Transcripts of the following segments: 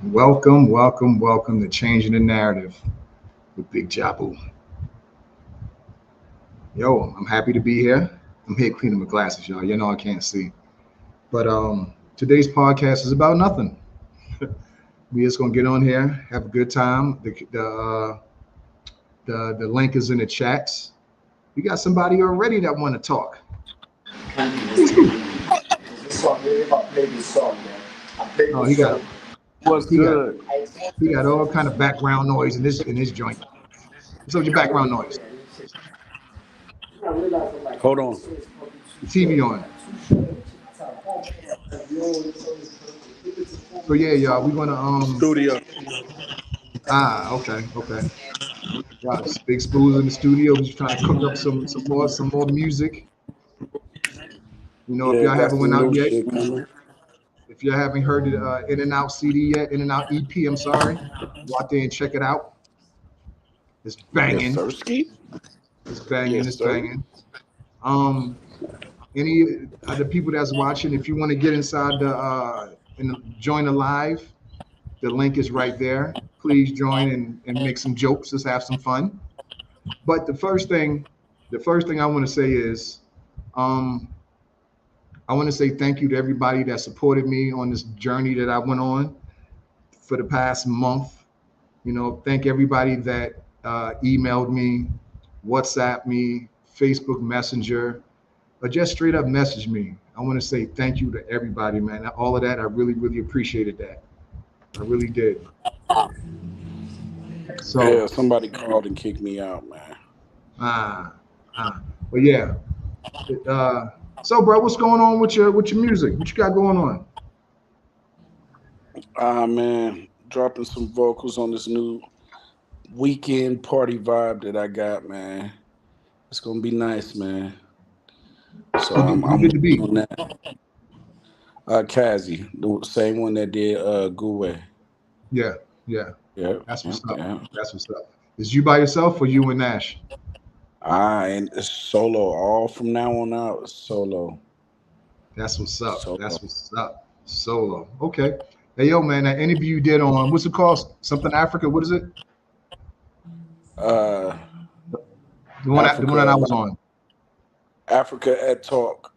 Welcome, welcome, welcome to Changing the Narrative with Big Jabu. Yo, I'm happy to be here. I'm here cleaning my glasses, y'all. You know I can't see. But today's podcast is about nothing. We just gonna get on here, have a good time. The link is in the chats. We got somebody already that want to talk. Who's who? This song, if I play this song, man, I play Oh, this song. What's he got good? he got all kind of background noise in his joint. What's up with your background noise? I realize I'm like, Hold this on. song is probably The too short. TV on. Too short. Like, yo, this song is perfect. Give it to 4 So yeah, minutes y'all, song. we gonna Studio. okay. Got Big Spoons in the studio. We're just trying to cook up some more music. If Yeah, y'all got haven't went some out new yet, shit coming. if y'all haven't heard the In and Out CD yet, In and Out EP, I'm sorry, go out there and check it out. It's Yes, banging. sir. Ski. It's banging. Yes, It's sir. banging. Um, any other people that's watching, if you want to get inside and join the live, the link is right there. Please join and make some jokes. Let's have some fun. But the first thing I want to say is, um, I want to say thank you to everybody that supported me on this journey that I went on for the past month. Thank everybody that emailed me, WhatsApp me, Facebook Messenger, or just straight up message me. I want to say thank you to everybody, man. All of that, I really, really appreciated that. I really did. Yeah, So, somebody called and kicked me out, man. uh, but yeah. Uh, so, bro, what's going on with your music? What you got going on? Man, dropping some vocals on this new weekend party vibe that I got, man. It's gonna be nice, man. So Who I'm did, who I'm did the working beat? on that. Kazi, the same one that did Gouye. Yeah, yeah. Yeah, That's yeah, what's up. yeah. That's what's up. Is you by yourself or you and Nash? And it's solo. All from now on out, it's solo. That's what's up. Solo. That's what's up. Solo. Okay. Hey, yo, man, that interview you did on, what's it called? Something Africa. What is it? Uh The one that I Africa was on. Africa at Talk.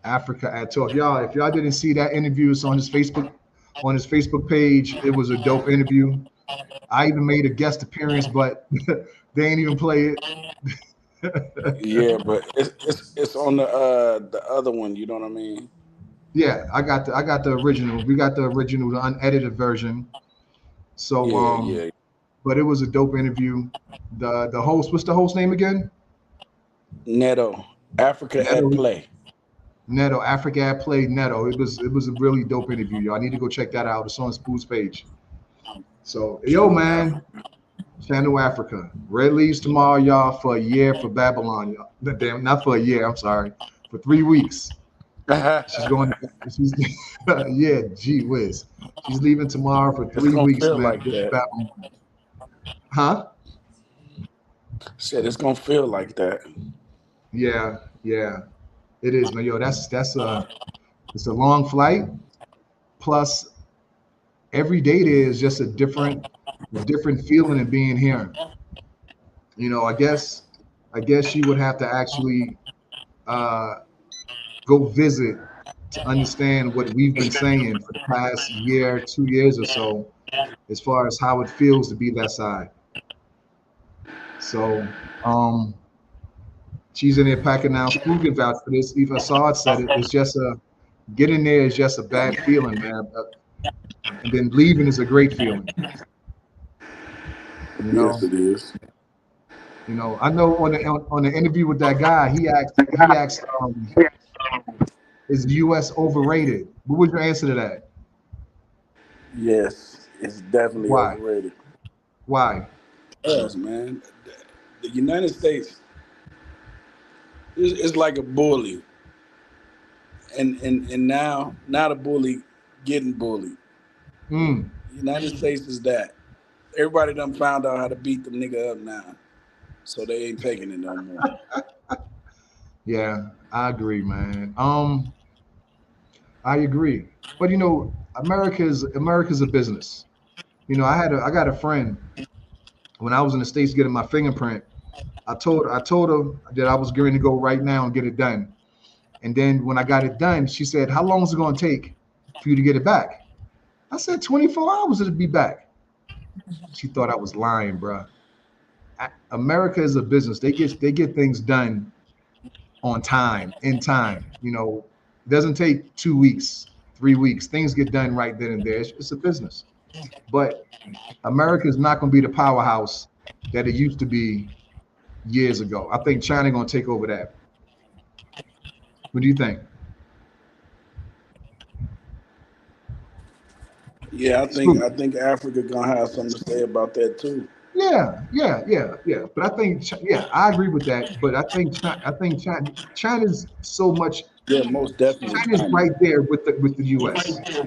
Africa at Talk. Y'all, if y'all didn't see that interview, it's on his Facebook page. It was a dope interview. I even made a guest appearance, but they ain't even play it. Yeah, but it's on the other one, you know what I mean? Yeah, I got the original. We got the original, the unedited version. So Yeah, yeah. but it was a dope interview. The host, what's the host name again? Neto. Africa at Neto. Play. Neto, Africa played Neto. It was a really dope interview, y'all. I need to go check that out. It's on Spool's page. So, yo, Channel man, Africa. Channel Africa. Red leaves tomorrow, y'all, for a year for Babylon, y'all. Damn, not for a year. I'm sorry, for 3 weeks. She's going. She's yeah, gee whiz. She's leaving tomorrow for It's three gonna weeks, feel man. like To go to that. Babylon. Huh? Said it's gonna feel like that. Yeah, yeah. It is, man. Yo, that's it's a long flight. Plus, every day there is just a different feeling of being here. I guess she would have to actually uh, go visit to understand what we've been saying for the past year, 2 years or so, as far as how it feels to be that side. So, she's in there packing down. Spook can vouch for this. Eva Assad said it. It's just getting there is just a bad feeling, man. And then leaving is a great feeling. You Yes, know. it is. I know on the interview with that guy, he asked, is the U.S. overrated? What would your answer to that? Yes, it's definitely Why? overrated. Why? Yes, man. The United States is like a bully, and now the bully getting bullied. Mm, United States is that. Everybody done found out how to beat them nigga up now, so they ain't taking it no more. yeah, I agree, man. I agree. But America's a business. I got a friend when I was in the States getting my fingerprint. I told her that I was going to go right now and get it done. And then when I got it done, she said, "How long is it going to take for you to get it back?" I said, "24 hours it'll be back." She thought I was lying, bruh. America is a business. They get things done on time, in time. It doesn't take 2 weeks, 3 weeks. Things get done right then and there. It's a business. But America is not going to be the powerhouse that it used to be years ago. I think China going to take over that. What do you think? Yeah, Smooth. I think Africa gonna have something to say about that too. Yeah. But I think, yeah, I agree with that. But China's so much. Yeah, most definitely China's China. right there with the U.S. You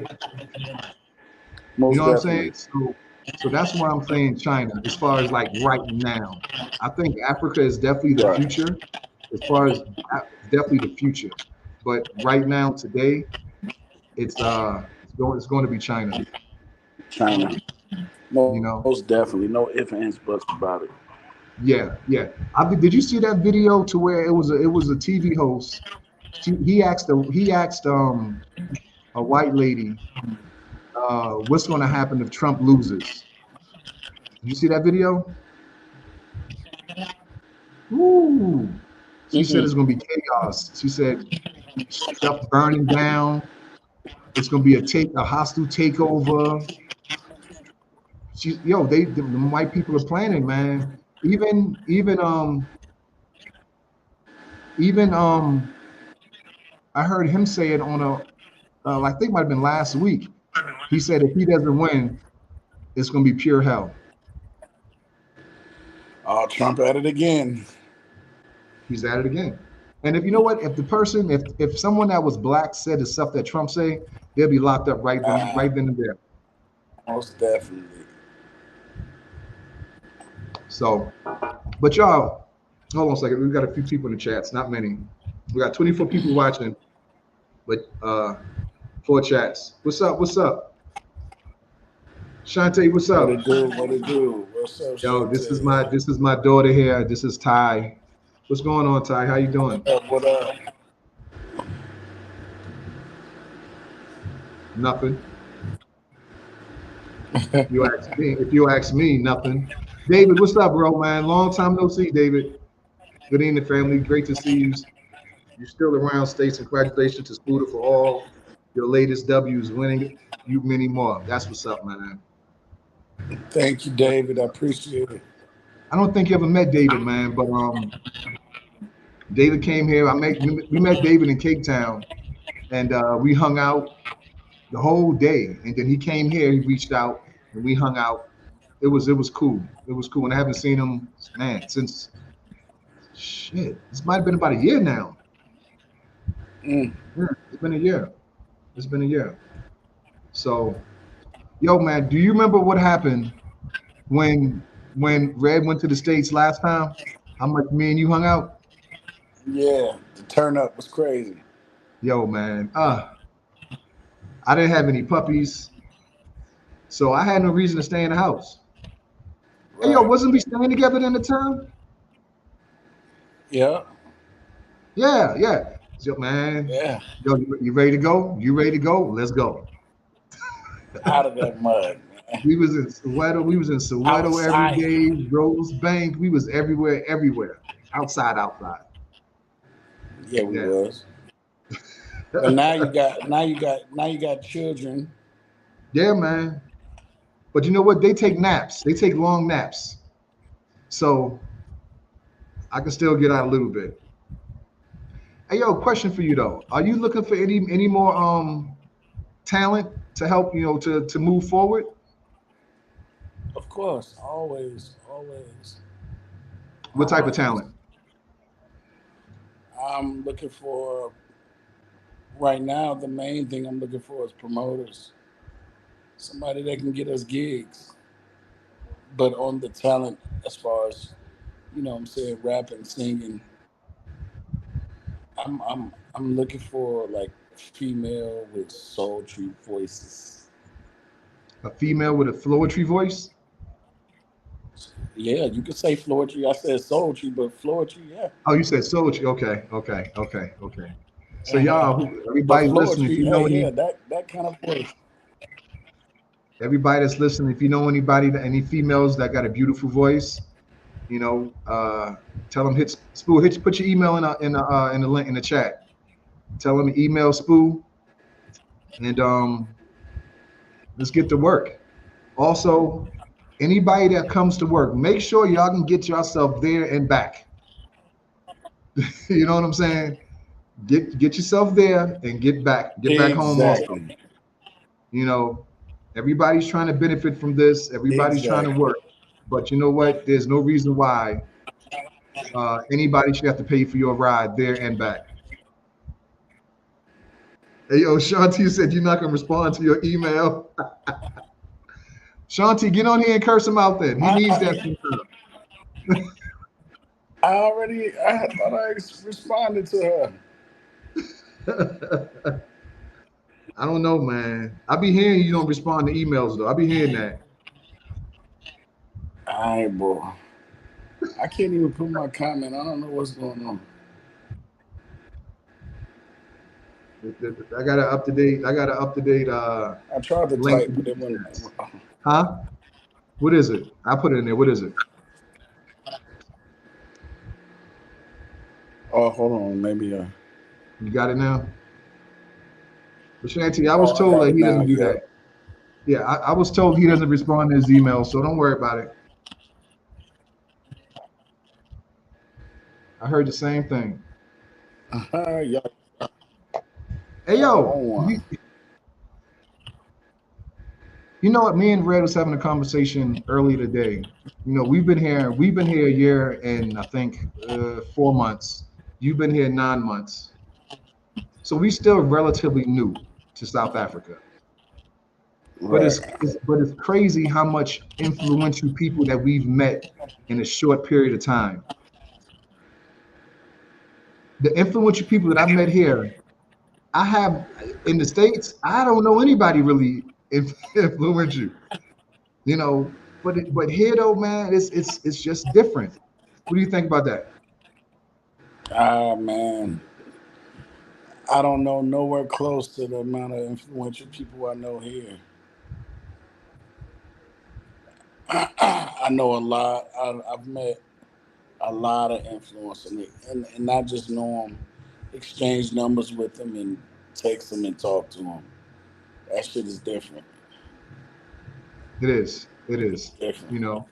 Most know what I'm saying? definitely. So that's why I'm saying China. As far as like right now, I think Africa is definitely the Right. future. As far as it's definitely the future. But right now, today, it's going to be China. China. You know? Most definitely. No ifs, ands, buts about it. Yeah. Did you see that video to where it was a TV host? He asked a white lady, what's going to happen if Trump loses? Did you see that video? Ooh. She said Mm-mm. it's going to be chaos. She said stuff burning down. It's going to be a hostile takeover. The white people are planning, man. Even I heard him say it on I think it might have been last week. He said if he doesn't win, it's going to be pure hell. Oh, Trump at it again. He's at it again. And if you know what, if someone that was black said the stuff that Trump say, they'll be locked up Uh, right then and there. Most definitely. So, but y'all, hold on a second. We've got a few people in the chats, not many. We got 24 people watching, but 4 chats. What's up? What's up? Shantae, what's What it up? do? What it do? What's up, Yo, this is Shantae? my this is my daughter here. This is Ty. What's going on, Ty? How you doing? What up? What up? Nothing. If you ask me, nothing. David, what's up, bro, man? Long time no see, David. Good evening, family. Great to see you. You're still around, States. Congratulations to Scooter for all your latest W's, winning you many more. That's what's up, man. Thank you, That's David. what's I up. appreciate it. I don't think you ever met David, man, but David came here. We met David in Cape Town, and we hung out the whole day. And then he came here. He reached out, and we hung out. It was cool. It was cool, and I haven't seen him, man, since shit. This might have been about a year now. Mm. Yeah, it's been a year. It's been a year. So, yo, man, do you remember what happened when Red went to the States last time? How much me and you hung out? Yeah, the turn up was crazy. Yo, man, I didn't have any puppies, so I had no reason to stay in the house. Hey, yo, Right. wasn't we staying together in the time? Yeah. Yeah. So, man, Yeah. yo, you ready to go? You ready to go? Let's go. Out of that mud, man. We was in Soweto. We was in Soweto every Outside. day. Rose Bank. We was everywhere. Outside. Yeah, we Yeah. was. But now you got children. Yeah, man. But you know what? They take naps. They take long naps. So I can still get out a little bit. Hey, yo, question for you though. Are you looking for any more talent to help to move forward? Of course, always, always, What type of always. talent? I'm looking for right now. The main thing I'm looking for is promoters. Somebody that can get us gigs, but on the talent as far as what I'm saying, rapping, singing. I'm looking for like female with sultry voices. A female with a floetry voice. Yeah, you could say floetry. I said sultry, but floetry, yeah. Oh, you said sultry. Okay, okay, okay, okay. So Uh-huh. y'all, But everybody listening, if floetry, you hey, know yeah, any, that kind of voice. everybody that's listening, if you know anybody, any females that got a beautiful voice, you know, tell them hit Spoo, put your email in the link in the chat. Tell them to email Spoo, and let's get to work. Also, anybody that comes to work, make sure y'all can get yourself there and back. You know what I'm saying? Get yourself there and get back home also. Exactly. You know, everybody's trying to benefit from this. Everybody's trying to Exactly. work, but you know what? There's no reason why anybody should have to pay for your ride there and back. Hey, yo, Shanti said you're not gonna respond to your email. Shanti, get on here and curse him out. Then he needs that I, sometimes. I thought I responded to her. I don't know, man. I be hearing you don't respond to emails though. I be hearing that. All right, bro. I can't even put my comment. I don't know what's going on. I got an up to date. I got an up to date I tried to link. type, but it wasn't. Huh? What is it? I put it in there. What is it? Oh, hold on. Maybe. You got it now? But Shanti, I was Oh, I told got that it he now. doesn't do Yep. that. Yeah, I was told he doesn't respond to his emails, so don't worry about it. I heard the same thing. Y'all Hey yo, on you, one. you know what? Me and Red was having a conversation earlier today. You know, we've been here a year and I think 4 months. You've been here 9 months. So we still relatively new to South Africa. But Right. it's crazy how much influential people that we've met in a short period of time. The influential people that I've met here, I have in the States, I don't know anybody really influential, you know. But here though, man, it's just different. What do you think about that? Ah, man. I don't know nowhere close to the amount of influential people I know here. I know a lot. I've met a lot of influence in it, and not just know them, exchange numbers with them and text them and talk to them. That shit is different. It is. It is. Different. You know.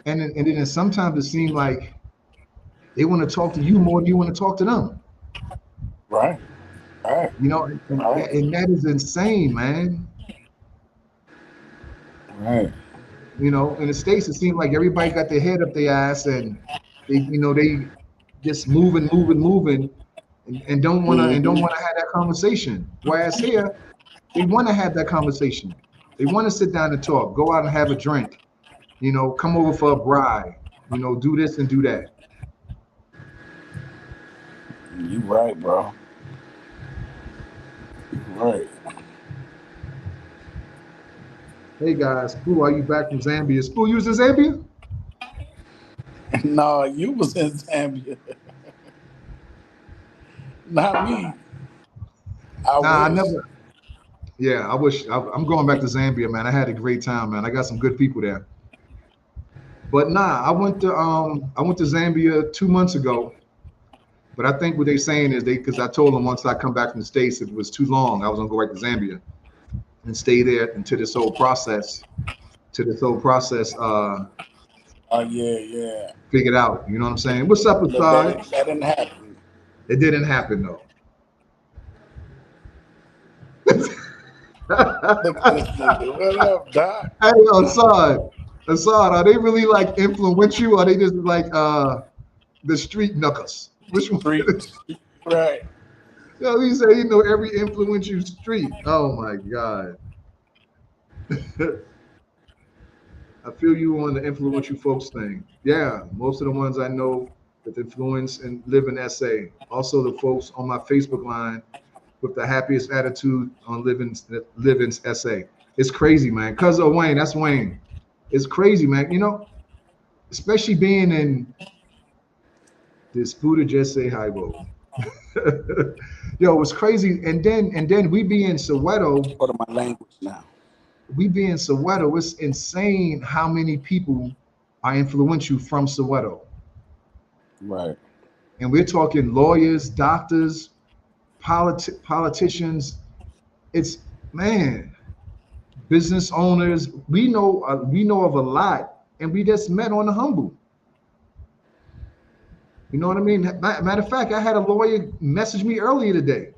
And then sometimes it seems like they want to talk to you more than you want to talk to them. Right. Right. You know, Right. and that is insane, man. Right. You know, in the States, it seems like everybody got their head up their ass and they just moving, and don't Hmm. want to have that conversation. Whereas here, they want to have that conversation. They want to sit down and talk, go out and have a drink, you know, come over for a bride, you know, do this and do that. You right, bro. You right. Hey guys, Spoo, are you back from Zambia? Spoo, you was in Zambia? No, you was in Zambia, not me. I Nah, I wish. never. Yeah, I wish I'm going back to Zambia, man. I had a great time, man. I got some good people there. But nah, I went to Zambia 2 months ago. But I think what they're saying is they because I told them once I come back from the States, if it was too long, I was gonna go back to Zambia and stay there until this whole process Oh yeah, yeah. figured out. You know what I'm saying? What's up, But that Assad? that didn't happen. It didn't happen though. Look at this nigga. What up, Doc? Hey, Assad, are they really like influential? Or are they just like the street knuckers? Which one? Street. Right. Yo, he said he know every influential street. Oh my God. I feel you on the influential folks thing. Yeah, most of the ones I know that influence and live in SA. Also, the folks on my Facebook line with the happiest attitude on living's essay. It's crazy, man. Cuz of Wayne, that's Wayne. It's crazy, man. Especially being in this Buddha just say hi, Bo. Yo, it's crazy. And then we be in Soweto. Part of my language now. We be in Soweto. It's insane how many people are influential from Soweto. Right. And we're talking lawyers, doctors, politicians. It's man, business owners. We know of a lot, and we just met on the humble. You know what I mean? Matter of fact, I had a lawyer message me earlier today,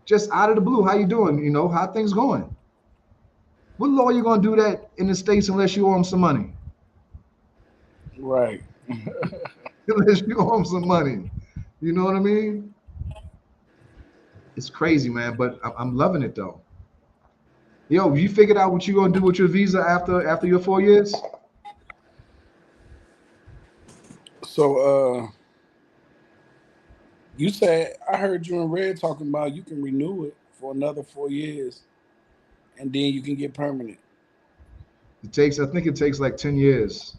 just out of the blue. How you doing? How things going? What lawyer gonna do that in the States unless you owe him some money? Right. Unless you owe him some money. You know what I mean? It's crazy, man. But I'm loving it though. Yo, you figured out what you're gonna do with your visa after your 4 years? So you said I heard you and Red talking about you can renew it for another 4 years and then you can get permanent. I think it takes like 10 years.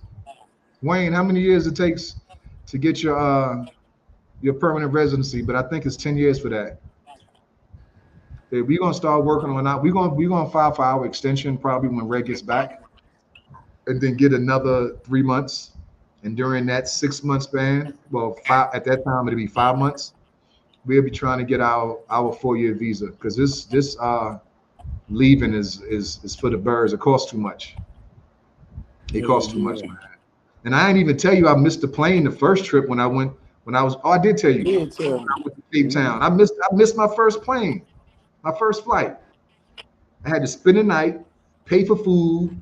Wayne, how many years it takes to get your permanent residency? But I think it's 10 years for that. We're gonna start working on that. We're gonna file for our extension probably when Red gets back, and then get another 3 months. And during that 6 month span, well, five at that time it'll be 5 months. We'll be trying to get our 4 year visa because this leaving is for the birds. It costs too much. It Yeah, costs too much, yeah. man. And I didn't even tell you I missed the plane the first trip when I went when I was. Oh, I did tell You you did tell when I me. went to Cape Mhm. Town. I missed my first plane, my first flight. I had to spend the night, pay for food,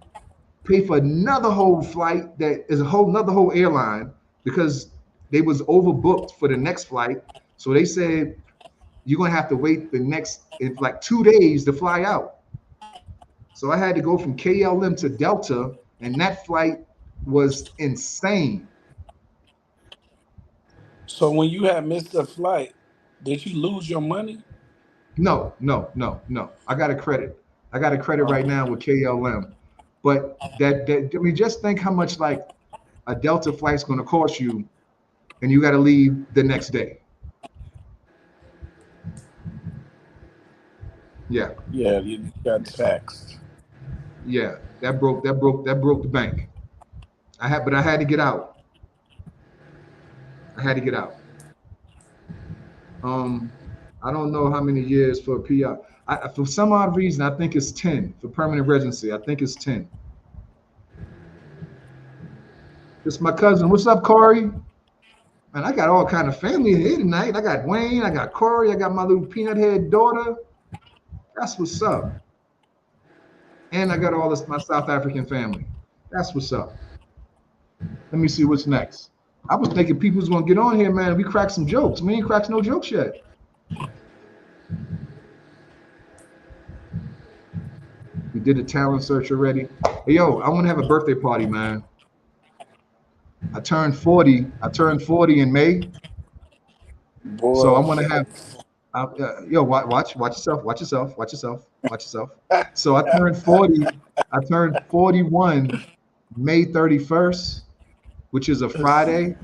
pay for another whole flight that is a whole another whole airline because they was overbooked for the next flight. So they said you're gonna have to wait the next in like 2 days to fly out. So I had to go from KLM to Delta, and that flight was insane. So when you had missed the flight, did you lose your money? No, no, no, no. I got a credit. I got a credit right now with KLM. But I mean, just think how much like a Delta flight's going to cost you, and you got to leave the next day. Yeah, Yeah, you got taxed. yeah. That broke the bank. But I had to get out. I had to get out. Um, I don't know how many years for a PR. For some odd reason, I think it's 10 for permanent residency. I think it's 10. It's my cousin. What's up, Corey? Man, I got all kind of family in here tonight. I got Wayne, I got Corey, I got my little peanut head daughter. That's what's up. And I got all this my South African family. That's what's up. Let me see what's next. I was thinking people was gonna get on here, man. We cracked some jokes. We ain't cracked no jokes yet. We did a talent search already. Hey yo, I want to have a birthday party, man. I turned 40. I turned 40 in May, so I Boy. want to have. Yo, watch yourself. Watch yourself. Watch yourself. Watch yourself. So I turned 40. I turned 41 May 31st, which is a Friday.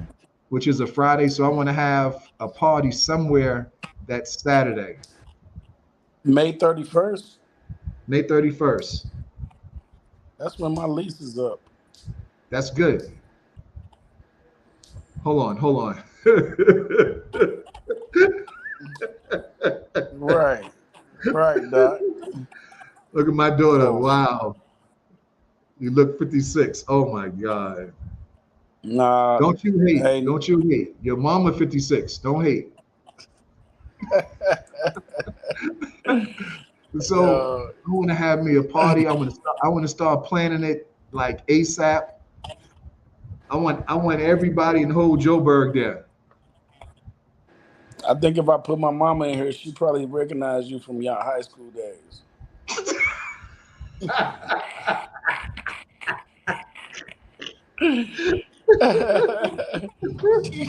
Which is a Friday. So I want to have a party somewhere that Saturday, May 31st, May 31st. that's when my lease is up. That's good. Hold on. Hold on. Right. Right, Doc. Look at my daughter. So Wow. You look 56. Oh my God. nah, Don't you hate. hey, Don't you hate. Your mama 56. Don't hate. So uh, I want to have me a party. I want to start planning it like ASAP. I want everybody in the whole Joburg there. I think if I put my mama in here, she probably recognize you from your high school days.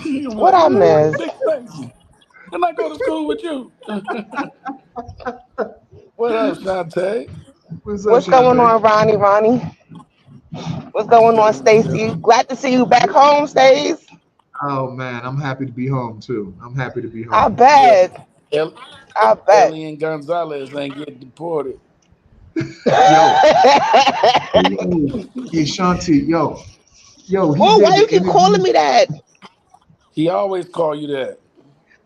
She was What like, I who is miss? Big Stacy? Didn't I go to school with you? What up, Shantae? What's up, What's going Shante? on, Ronnie? Ronnie, what's going on, Chilling, Stacy? chilling. Glad to see you back home, Stace. Oh man, I'm happy to be home too. I'm happy to be I home. Yeah, bet. El- I bet. Elian Gonzalez ain't get deported. Yo, yo, hey Shanti, yo, he Oh, did why you the keep calling interview. me that? He always call you that.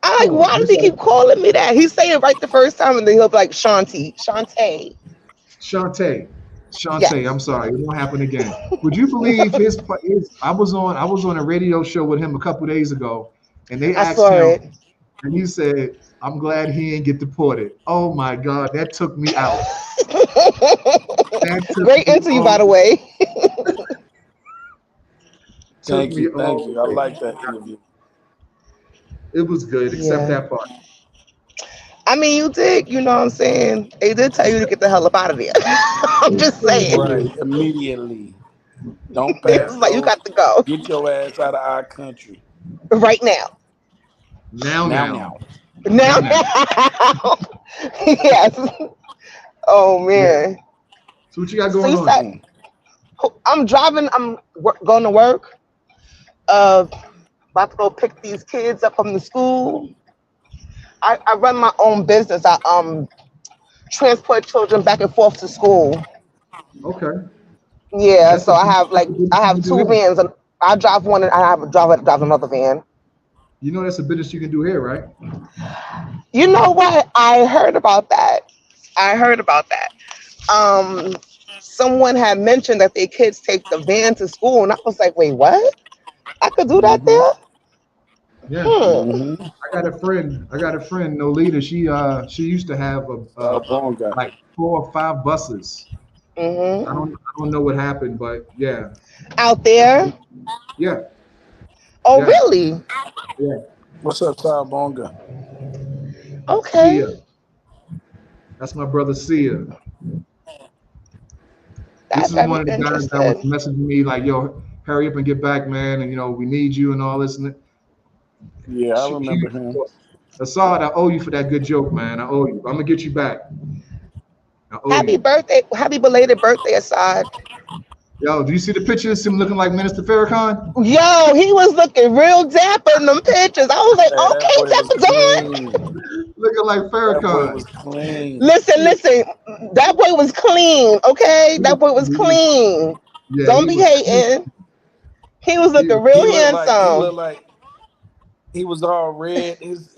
I'm like, Cool. why does he keep calling me that? He's saying it right the first time, and then he'll be like, Shanti, Shantae. Shantae, Shantae, I'm Yes, sorry, it won't happen again. Would you believe I was on a radio show with him a couple days ago, and they I asked saw him, it. and he said, "I'm glad he didn't get deported." Oh my God, that took me out. That took Great me into you, by all the way. took Thank me you, thank all you. I the way. like that interview. It was good, except Yeah. that part. I mean, you did, you know what I'm saying? They did tell you to get the hell up out of there. I'm just saying. Right, immediately. Don't It pass was like, you go. got to go Get your ass out of our country. right now. Now, Now, now, now. Now, now, now. now. Yes. Oh, Yeah. man. So what you got So going you on? said, Mm. I'm driving, going to work, uh, about to go pick these kids up from the school. I run my own business. I transport children back and forth to school. Okay. Yeah, That's so the business I you have can do two here. vans, and I drive one, and I have a driver that drives another van. You know that's the business you can do here, right? You know what? I heard about that. I heard about that. Um, Someone had mentioned that their kids take the van to school, and I was like, wait, what? I could do that Mm-hmm. there? Yeah. Hmm. Mm-hmm. I got a friend, Nolita. She used to have Bonga. like 4 or 5 buses. I Hmm. don't I don't know what happened, but yeah. Out there? Yeah. Oh, Yeah. really? Yeah. What's up, Bonga? Okay. Sia. That's my brother Sia. This That's is very one of the guys that was interesting. messaging me like, yo, hurry up and get back, man. And we need you and all this. And Yeah, I remember huge him. support. Assad, I owe you for that good joke, man. I owe you. I'm gonna get you back. I owe Happy you. birthday. Happy belated birthday, Assad. Yo, do you see the pictures? Him looking like Minister Farrakhan? Yo, he was looking real dapper in them pictures. I was Hey, like, that boy was okay, Dapper John. clean. Looking like That boy Farrakhan. was clean. Listen, listen. That boy was clean, okay? He That was, boy was he was, clean. yeah, Don't he be was clean. hating. He was He was looking real He handsome. looked like he was all red. His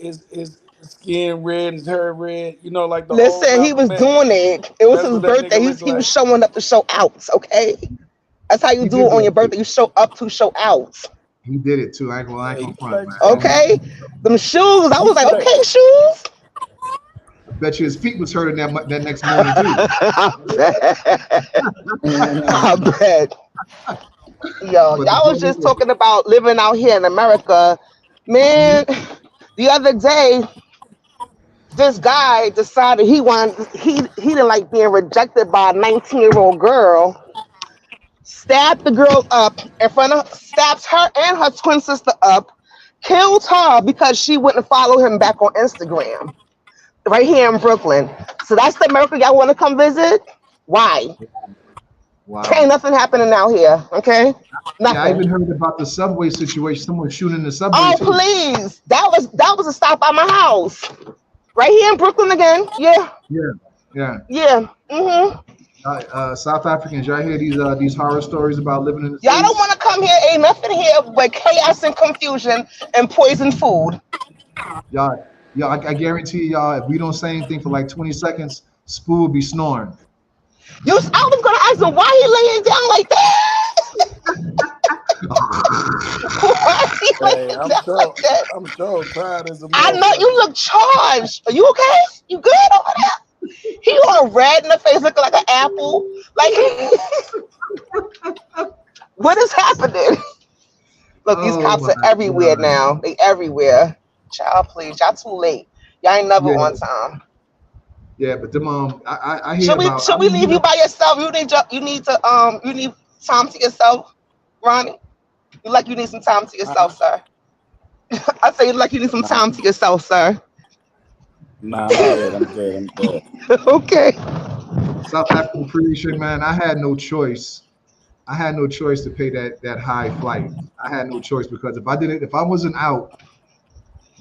skin red, his hair red. You know, like the old Listen, he Malcolm was X. doing it. It was That's his what that birthday. nigga looked He was like. showing up to show out, okay? That's how you he do did it on your that too. birthday. You show up to show out, He did it too. I ain't Hey, gonna he front, flexed man. on me. okay? Them shoes, I He was like, okay, flexed. shoes. I bet you his feet was hurting that next morning too. I bet. I Mhm. bet. Yo, But the y'all was brother, just talking about living out here in America. mhm. Man, the other day, this guy decided he didn't like being rejected by a 19-year-old girl, stabbed the girl up in front of stabs her and her twin sister up, killed her because she wouldn't follow him back on Instagram. Right here in Brooklyn. So that's the America y'all want to come visit? Why? Ain't Wow. nothing happening out here, okay? Yeah, I Nothing. even heard about the subway situation. Someone shooting in the subway Oh too. please. That was a stop by my house. Right here in Brooklyn again. Yeah. Yeah, yeah. Yeah. Mm-hmm. South Africans, y'all hear these horror stories about living in the Y'all don't states? want to come here. Ain't nothing here but chaos and confusion and poisoned food. Y'all, I guarantee y'all, if we don't say anything for like 20 seconds, Spoo will be snoring. I was gonna ask him why he laying down like that. Why he Hey, laying down like that? I'm so tired as a I know you motherfucker. look charged. Are you okay? You good over there? He all red in the face, looking like an apple. Like, what is happening? Look, these Oh cops my are everywhere God. now. They everywhere. Child, please, y'all too late. Y'all ain't never Yeah, on time. yeah, but them I hear Should we about should we leave you by yourself? You need time to yourself, Ronnie. You need some time to Huh? yourself, sir. I say you like you need some Nah. time to yourself, sir. Nah, I'm good. I'm good. I'm good. Okay. South African appreciation, man. I had no choice. I had no choice to pay that high flight. I had no choice because if I wasn't out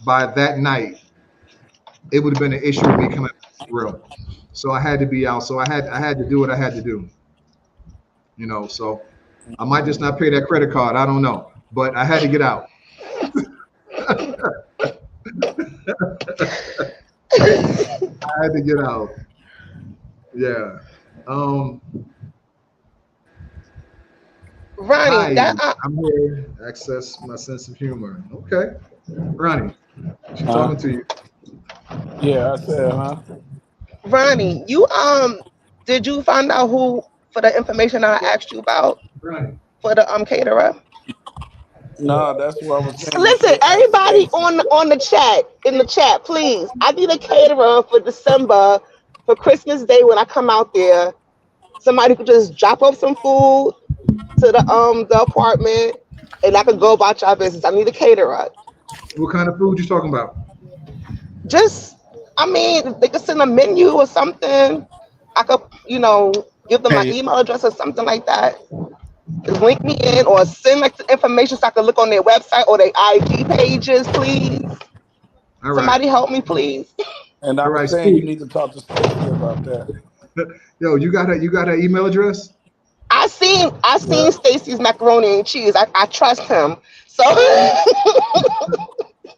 by that night, it would have been an issue with me coming back for real. So I had to be out. So I had to do what I had to do. So I might just not pay that credit card. I don't know, but I had to get out. I had to get out. Yeah. Um. Ronnie, Hi, that I'm here. Access my sense of humor. Okay, Ronnie, she Huh? talking to you. Yeah, I said, huh? Ronnie, you did you find out who for the information I asked you about Ronnie. for the caterer? No, that's what I was saying. You Listen, should ask everybody Stacy. on the chat in the chat, please. I need a caterer for December for Christmas Day when I come out there. Somebody could just drop off some food to the apartment, and I could go about your business. I need a caterer. What kind of food you talking about? Just, I mean, if they could send a menu or something. I could, give them my Hey, email address or something like that. Link me in or send like the information so I can look on their website or their IG pages, please. All right, Somebody help me, please. and I all was right, saying you Steve. need to talk to Stacy about that. Yo, you got her email address? I seen Yeah. Stacy's macaroni and cheese. I trust him. So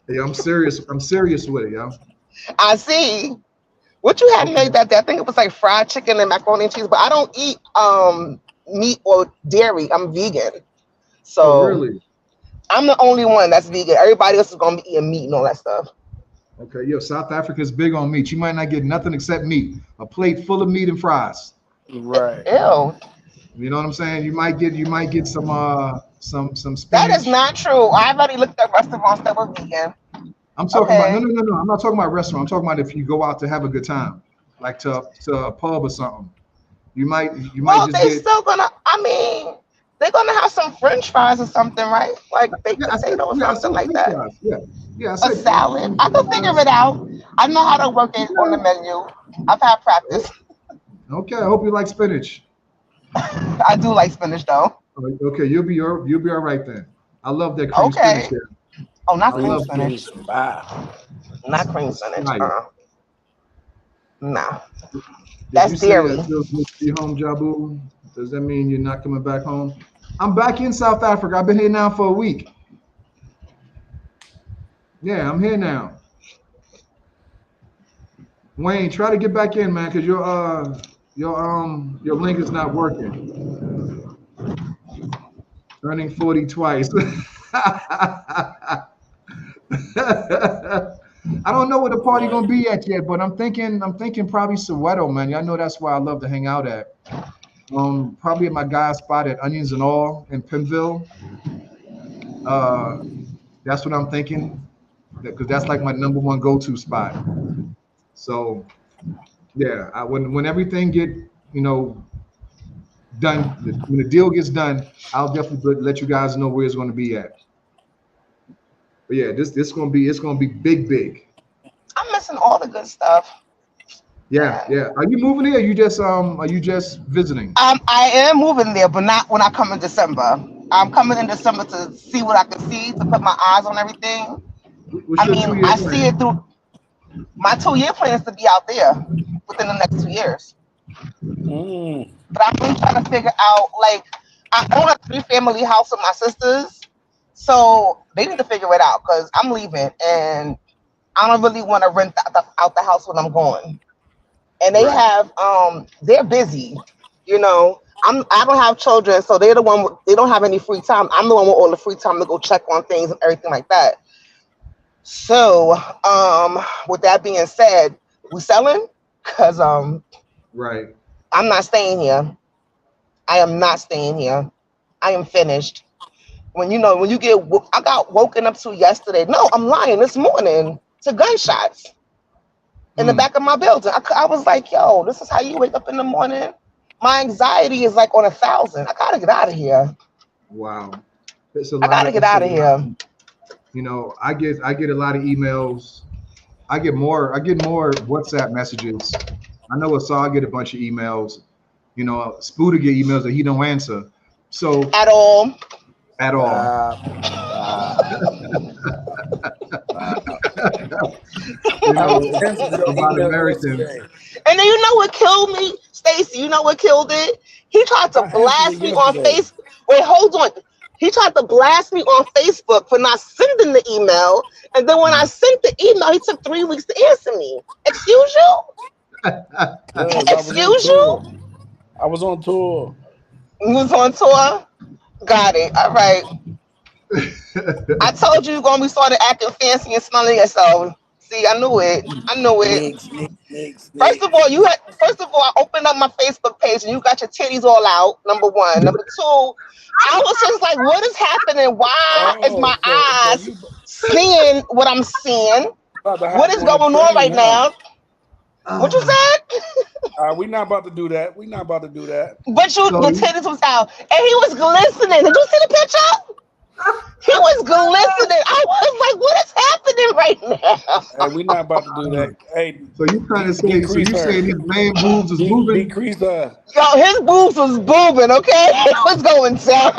Yeah, I'm serious. I'm serious with it, yo. I see what you had Okay. made that day. I think it was like fried chicken and macaroni and cheese, but I don't eat meat or dairy. I'm vegan. Oh, So really? I'm the only one that's vegan. Everybody else is gonna be eating meat and all that stuff. Okay. Yo, South Africa's big on meat. You might not get nothing except meat. A plate full of meat and fries. Right. Ew. You know what I'm saying? You might get some That is spinach. not true. I already looked at restaurants that were vegan. I'm talking about no, Okay. no, no, no. I'm not talking about restaurant. I'm talking about if you go out to have a good time, like to a pub or something. You might Well, just they get still gonna. I mean, they're gonna have some French fries or something, right? Like baked yeah. I said potato or yeah. I something said like French that. fries. Yeah, yeah. I A said salad. I French can figure fries. it out. I know how to work it on the Yeah. menu. I've had practice. Okay. I hope you like spinach. I do like spinach though. Okay. You'll be all right then. I love that cream spinach Okay. there. Oh, not I Cream cream love spinach spinach. is fire. Not cream it's spinach. fire. Nah. Did That's you say dairy. it feels good to be home, Jabu? Does that mean you're not coming back home? I'm back in South Africa. I've been here now for a week. Yeah, I'm here now. Wayne, try to get back in, man, because your link is not working. Turning 40 twice. I don't know where the party Right. gonna be at yet, but I'm thinking probably Soweto, man. Y'all know that's where I love to hang out at. Probably at my guy's spot at Onions and All in Pimville. Uh, that's what I'm thinking because that's like my number one go-to spot. So yeah, when everything get you know done, when the deal gets done, I'll definitely let you guys know where it's going to be at. But yeah, this gonna be it's gonna be big, big. I'm missing all the good stuff. Yeah, Man. yeah. Are you moving here? Are you just visiting? I am moving there, but not when I come in December. I'm coming in December to see what I can see, to put my eyes on everything. What's I your mean, 2 year I see plan? it through my 2 year plan is to be out there within the next 2 years. Mm. But I'm really trying to figure out, like, I own a three-family house with my sisters, so they need to figure it out because I'm leaving and I don't really want to rent out the house when I'm going. And Right. they're busy, you know. I don't have children, so they're the one. They don't have any free time. I'm the one with all the free time to go check on things and everything like that. So, with that being said, we selling because Right. I'm not staying here. I am not staying here. I am finished. When you I got woken up to yesterday. No, I'm lying. This morning to gunshots in the Mm, back of my building. I was like, yo, this is how you wake up in the morning. My anxiety is like on 1,000. I gotta get out of here. wow. It's a I lot gotta of get it's a out of lot. here. I get a lot of emails I get more WhatsApp messages. I know Asad get a bunch of emails. You know, Spooder get emails that he don't answer. So At all. at all. You I know, was answered your about emails Americans. yesterday. And then you know what killed me, Stacy? You know what killed it? He tried to I answered it blast me on yesterday. Facebook. Wait, hold on. He tried to blast me on Facebook for not sending the email, and then when I sent the email, he took 3 weeks to answer me. Excuse you? Cause I was on Excuse you? tour. I was on tour. You was on tour. Got it. All right. I told you you're gonna be started acting fancy and smelling yourself. See, I knew it. I knew it. Snake. First of all, I opened up my Facebook page and you got your titties all out. Number one. Number two, I was just like, what is happening? Why is Oh, my so eyes you seeing what I'm seeing? about to What hop is on the going on right train, huh? now? What you Ah, said? We not about to do that. We not about to do that. But so your titties was out. And he was glistening. Did you see the picture? He was glistening. I was like, what is happening right now? Hey, we not about to do that. Hey, so you trying to say so decrease you her. saying these man boobs is moving? Decrease her. Yo, his boobs was booming, okay? It was going down.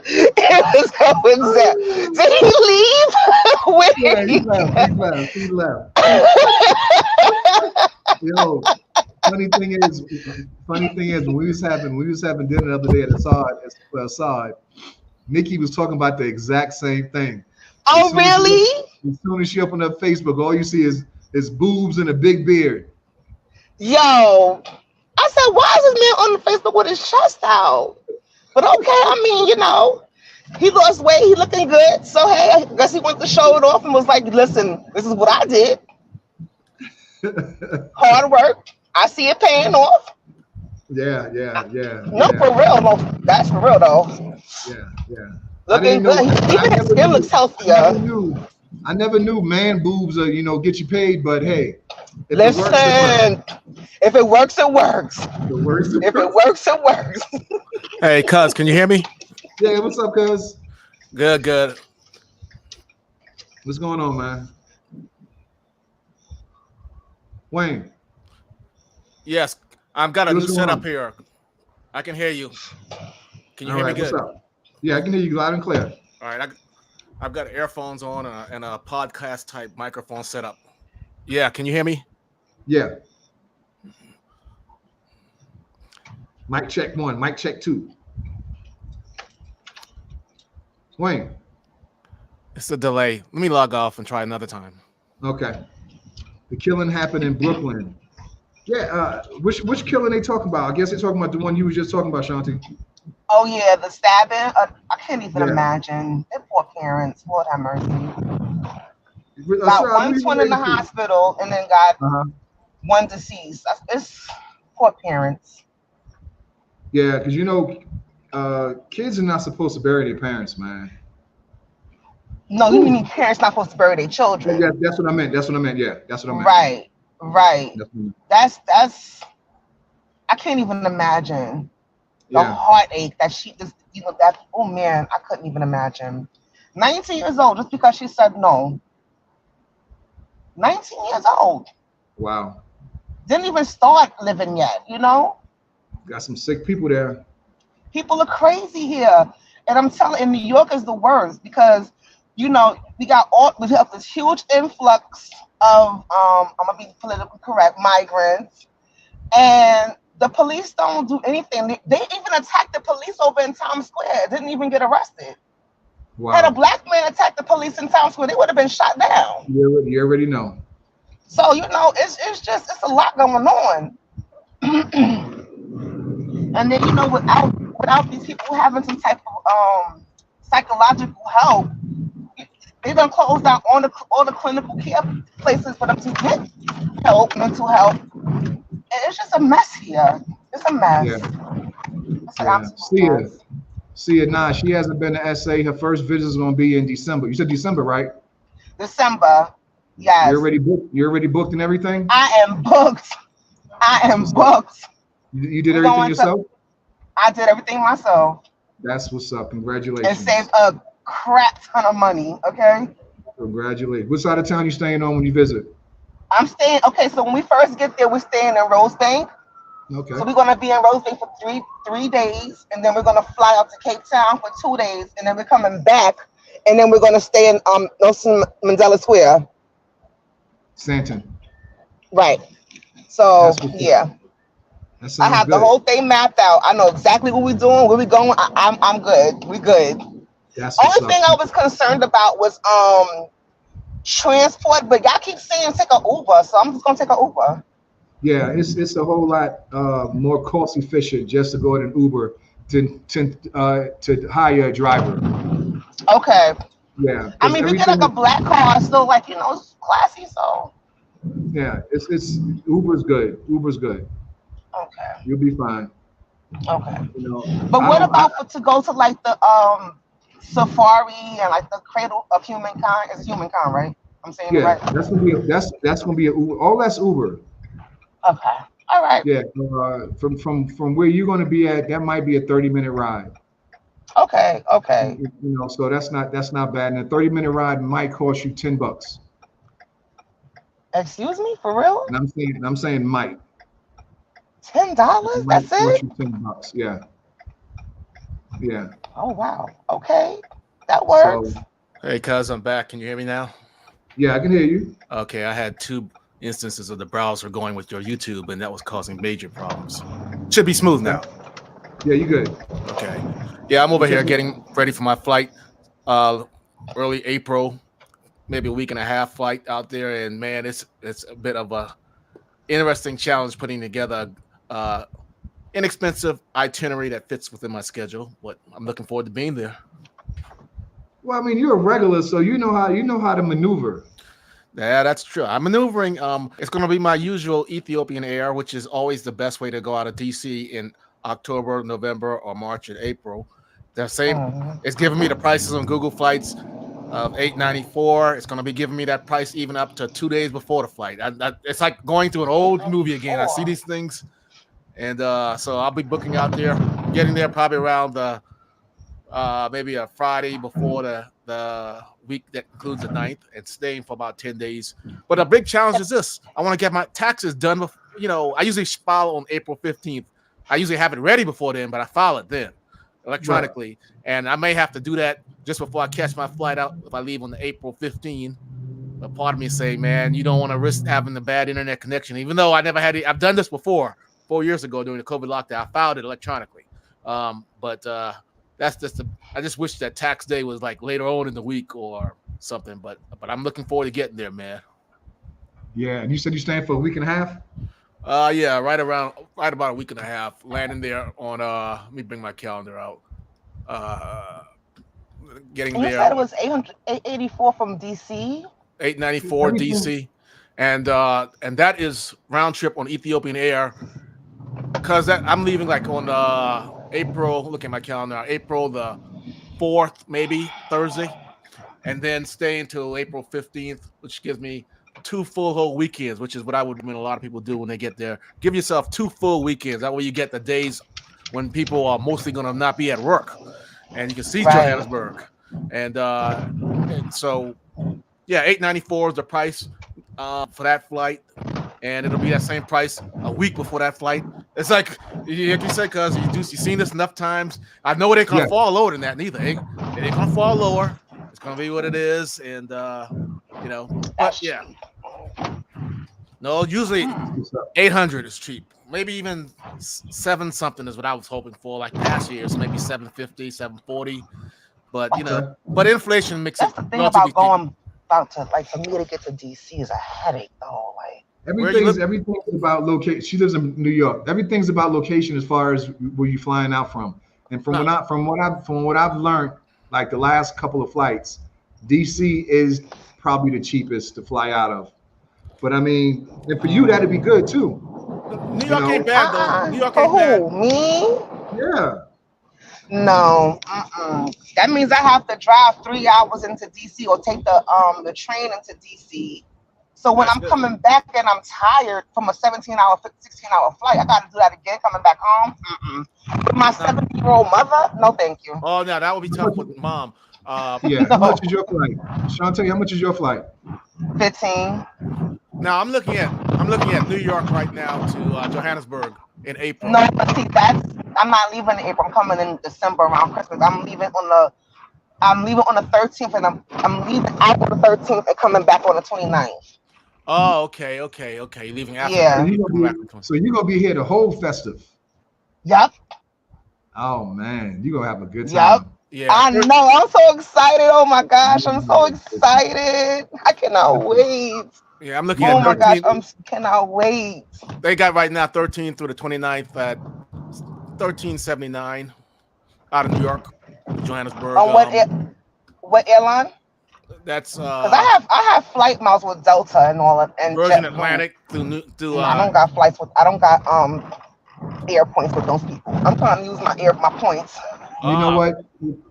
It was going down. Did he leave? Where Yeah, did he he left. He left. He left. Yo, funny thing is, when we was having dinner the other day at Assad, Nikki was talking about the exact same thing. As Oh, soon as she, really? as soon as she opened up Facebook, all you see is boobs and a big beard. Yo. I said, why is this man on the Facebook with his chest out? But okay, I mean, he lost weight, he looking good. So hey, I guess he wanted to show it off and was like, listen, this is what I did. Hard work. I see it paying off. Yeah. No, for real. No, that's for real though. Yeah. I Looking didn't know. good. I Even his never skin knew. looks I never healthier. knew. I never knew man boobs are get you paid. But hey, if it works, it works. Listen, if it works, it works. If it works, it If it works. works, it works. Hey, cuz, can you hear me? Yeah, what's up, cuz? Good, good. What's going on, man? Wayne, Yes, I've got a what's new going setup on? here. I can hear you. Can you All hear me right, what's good? up? Yeah, I can hear you loud and clear. All right, I've got earphones on and a podcast type microphone setup. Yeah, can you hear me? Yeah. Mic check 1, mic check 2. Wayne, It's a delay. Let me log off and try another time. okay. The killing happened in Brooklyn. Yeah, which killing they talking about? I guess they're talking about the one you was just talking about, Shanti. Oh yeah, the stabbing. I can't even Yeah. imagine. Their poor parents. Lord have mercy. Got Sir, one who you twin in the related to? hospital, and then got Uh-huh. one deceased. It's poor parents. Yeah, because kids are not supposed to bury their parents, man. No, you mean parents not supposed to bury their children? Yeah, that's what I meant. Yeah, that's what I meant. Right. That's what I meant. That's. I can't even imagine the Yeah. heartache that she just. That. Oh man, I couldn't even imagine. 19 years old, just because she said no. 19 years old. Wow. Didn't even start living yet. Got some sick people there. People are crazy here, and I'm telling. In New York is the worst because we have this huge influx of I'm gonna be politically correct, migrants, and the police don't do anything. They even attacked the police over in Times Square. Didn't even get arrested. Had a Wow. black man attacked the police in Times Square, they would have been shot down. You already know. So it's a lot going on. And then without these people having some type of psychological help, they done closed down all the clinical care places for them to get mental help, and it's just a mess here. It's a mess. Yeah. It's an Yeah. absolute mess. See it now. She hasn't been to SA. Her first visit is gonna be in December. You said December, right? December, yes. You already booked and everything? I am booked. I am booked. You did We're everything going to- yourself? I did everything myself That's what's up. and Congratulations. saved a crap ton of money. Okay. Congratulations. What side of town you staying on when you visit? I'm staying. Okay, so when we first get there, we're staying in Rosebank. Okay. So we're gonna be in Rosebank for three days, and then we're gonna fly out to Cape Town for 2 days, and then we're coming back, and then we're gonna stay in Nelson Mandela Square. Stanton. Right. So That's what. yeah, That I sounds have the good. whole thing mapped out. I know exactly what we're doing, where we're going. I'm good. We good. That's what's Only up. thing I was concerned about was transport, but y'all keep saying take a Uber, so I'm just gonna take a Uber. Yeah, it's a whole lot more cost efficient just to go in an Uber to hire a driver. Okay. Yeah, I because mean, if you get like a everything. black car, it's still like it's classy. So Yeah, it's Uber's good. Uber's good. okay, You'll be fine. okay. You know, But I what don't. I about to go to like the safari and like the cradle of humankind? It's humankind, right? I'm saying it Yeah, right. that's gonna be a Uber. All that's Uber. Okay. All right. Yeah, from where you're gonna be at, that might be a 30-minute ride. Okay. Okay. So that's not bad. And a 30-minute ride might cost you $10. Excuse me, for real? And I'm saying might. It $10? might That's cost it? you $10. Yeah, yeah. Oh wow. Okay. That So works. Hey, cuz, I'm back. Can you hear me now? yeah, I can hear you. Okay, I had two instances of the browser going with your YouTube, and that was causing major problems. Should be smooth Okay. now. Yeah, you good. Okay. Yeah, I'm You over said here getting ready for my flight. Uh, early April, maybe a week and a half flight out there, and man, it's a bit of a interesting challenge putting together uh inexpensive itinerary that fits within my schedule. But I'm looking forward to being there. well, I mean, you're a regular, so you know how to maneuver. Yeah, that's true. I'm maneuvering. It's going to be my usual Ethiopian Air, which is always the best way to go out of DC in October, November, or March and April. The same. Mhm. It's giving me the prices on Google flights of $8.94. It's going to be giving me that price even up to 2 days before the flight. It's like going to an old movie again. I see 894. these things, and so I'll be booking out there, getting there probably around the maybe a Friday before the week that includes the ninth, and staying for about 10 days. But a big challenge is this: I want to get my taxes done. I usually file on April 15th. I usually have it ready before then, but I file it then Right. electronically, and I may have to do that just before I catch my flight out if I leave on the April 15th. But part of me say, man, you don't want to risk having a bad internet connection, even though I never had it. I've done this before 4 years ago during the COVID lockdown. I filed it electronically. But that's just I just wish that tax day was like later on in the week or something. But I'm looking forward to getting there, man. Yeah, and you said you staying for a week and a half. Yeah, right about a week and a half. Landing there on let me bring my calendar out. Uh, getting And you there said it was 884 from DC. 894 Everything. DC, and that is round trip on Ethiopian Air because that I'm leaving like on April. Look at my calendar. April the 4th, maybe Thursday, and then staying till April 15th, which gives me two full whole weekends, which is what I would recommend a lot of people do when they get there. Give yourself two full weekends. That way you get the days when people are mostly going to not be at work, and you can see Right. Johannesburg, and so yeah, 894 is the price for that flight, and it'll be that same price a week before that flight. It's like you said, cuz you've seen this enough times. I know it ain't gonna Yeah. fall lower than that neither. It ain't gonna fall lower. It's gonna be what it is, and but That's yeah, cheap. no, usually What's up? 800 is cheap. Maybe even seven something is what I was hoping for. Like past years, maybe 750, 740. But Okay. but inflation makes it That's the thing relatively about cheap. going about to like for me to get to DC is a headache though. Like Where you live? Everything's about location. She lives in New York. Everything's about location as far as where you flying out from. And from No, what I've learned, like the last couple of flights, DC is probably the cheapest to fly out of. But I mean, and for you that'd be good too. New You York ain't know? bad though. New York for ain't bad. who? Me? Yeah. No. That means I have to drive 3 hours into DC or take the train into DC. So when That's I'm it. coming back and I'm tired from a 17-hour, 16-hour flight, I got to do that again coming back home. With my No. 70-year-old mother, no, thank you. Oh, no, that would be tough with mom. Yeah. How No, much is your flight? Shantae, how much is your flight? 15. Now I'm looking at New York right now to Johannesburg in April. No, but see, I'm not leaving in April. I'm coming in December around Christmas. I'm leaving on the 13th, and I'm leaving out on the 13th and coming back on the 29th. Oh, okay. You're leaving after the So Yeah. 13th, coming back on the 20th. you're gonna be here the whole festive. Yep. Oh man, you're gonna have a good Yep. time. Yeah, I know. I'm so excited. Oh my gosh. I'm so excited. I cannot wait. yeah. I'm looking Yeah, at Oh my man. gosh. 13th. Cannot wait. They got right now 13th through the 29th at 1379 out of New York to Johannesburg. On what airline? That's Because I have flight miles with Delta and all that and Virgin JetBlue. Atlantic through No, I don't got air points with those people. I'm trying to use my points. You know ah what?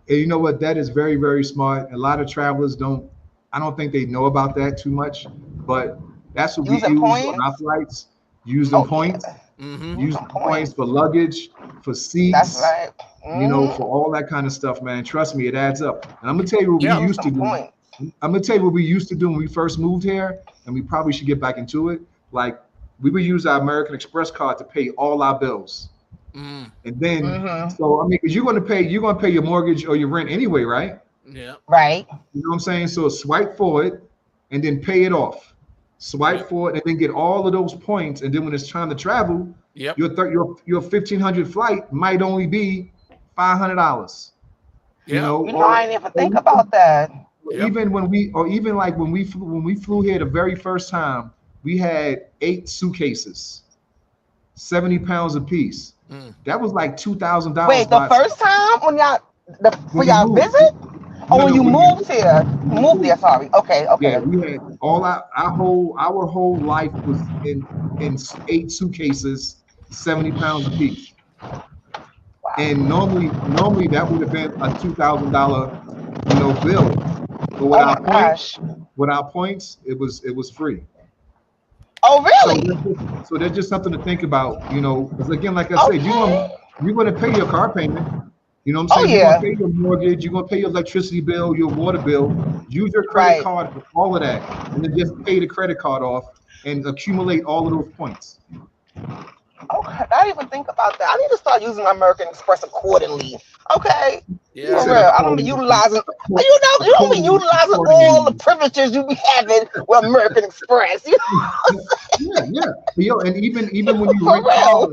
You know what? That is very, very smart. A lot of travelers don't. I don't think they know about that too much, but that's what we Using use on points. our flights. Use them Oh points. yeah. mm-hmm. Use Using them points points. for luggage, for That's seats. right. You know, Mm-hmm. for all that kind of stuff, man. Trust me, it adds up. And I'm gonna tell you what we Yeah, used to Using do. points. I'm gonna tell you what we used to do when we first moved here, and we probably should get back into it. Like we would use our American Express card to pay all our bills. mm, And then, Mm-hmm. so I mean, because you're gonna pay your mortgage or your rent anyway, right? yeah, Right. You know what I'm saying? So swipe for it and then pay it off. yeah, Swipe for it and then get all of those points. And then when it's time to travel, yep, your 1,500 flight might only be $500. You yeah, know, I didn't even think about that. yep, even even like when we flew here the very first time, we had 8 suitcases, 70 pounds apiece. mm. That was like $2,000 Wait, the by first itself. time for When we y'all moved. visit? No, Oh, when no, you when we moved here. when we Moved there, moved. sorry. Okay, Yeah, okay. we had all our whole life was in 8 suitcases, 70 pounds apiece. And Wow. normally that would have been a $2,000, bill. But Oh my gosh. with our points, it was free. Oh So really? that's just something to think about, because again, like I said, Okay. you're gonna pay your car payment. You know what I'm Oh saying? You're gonna yeah. pay your mortgage, you're gonna pay your electricity bill, your water bill. Use your credit Right. card for all of that, and then just pay the credit card off and accumulate all of those points. Okay. I didn't even think about that. I need to start using my American Express accordingly. Okay. He Yeah. For said real. I'm gonna be utilizing you don't be utilizing all the accordingly. privileges you be having with American Express. Yeah, yeah. And even when you For rent real.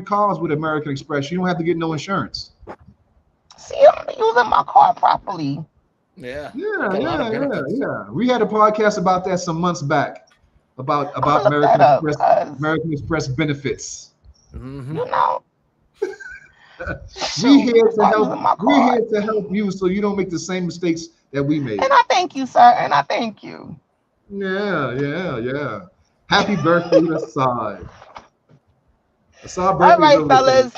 cars, with American Express, you don't have to get no insurance. See, I'm using my car properly. Yeah, they Yeah, got a lot of yeah, yeah, benefits. yeah. We had a podcast about that some months back I'm about gonna look that up because American Express benefits. Hmm. you know, We shoot, here to start help. using my We're card. here to help you so you don't make the same mistakes that we made. And I thank you, sir. And I thank you. Yeah, yeah, yeah. Happy birthday to Assad. Assad's All birthday is right, over the place. fellas.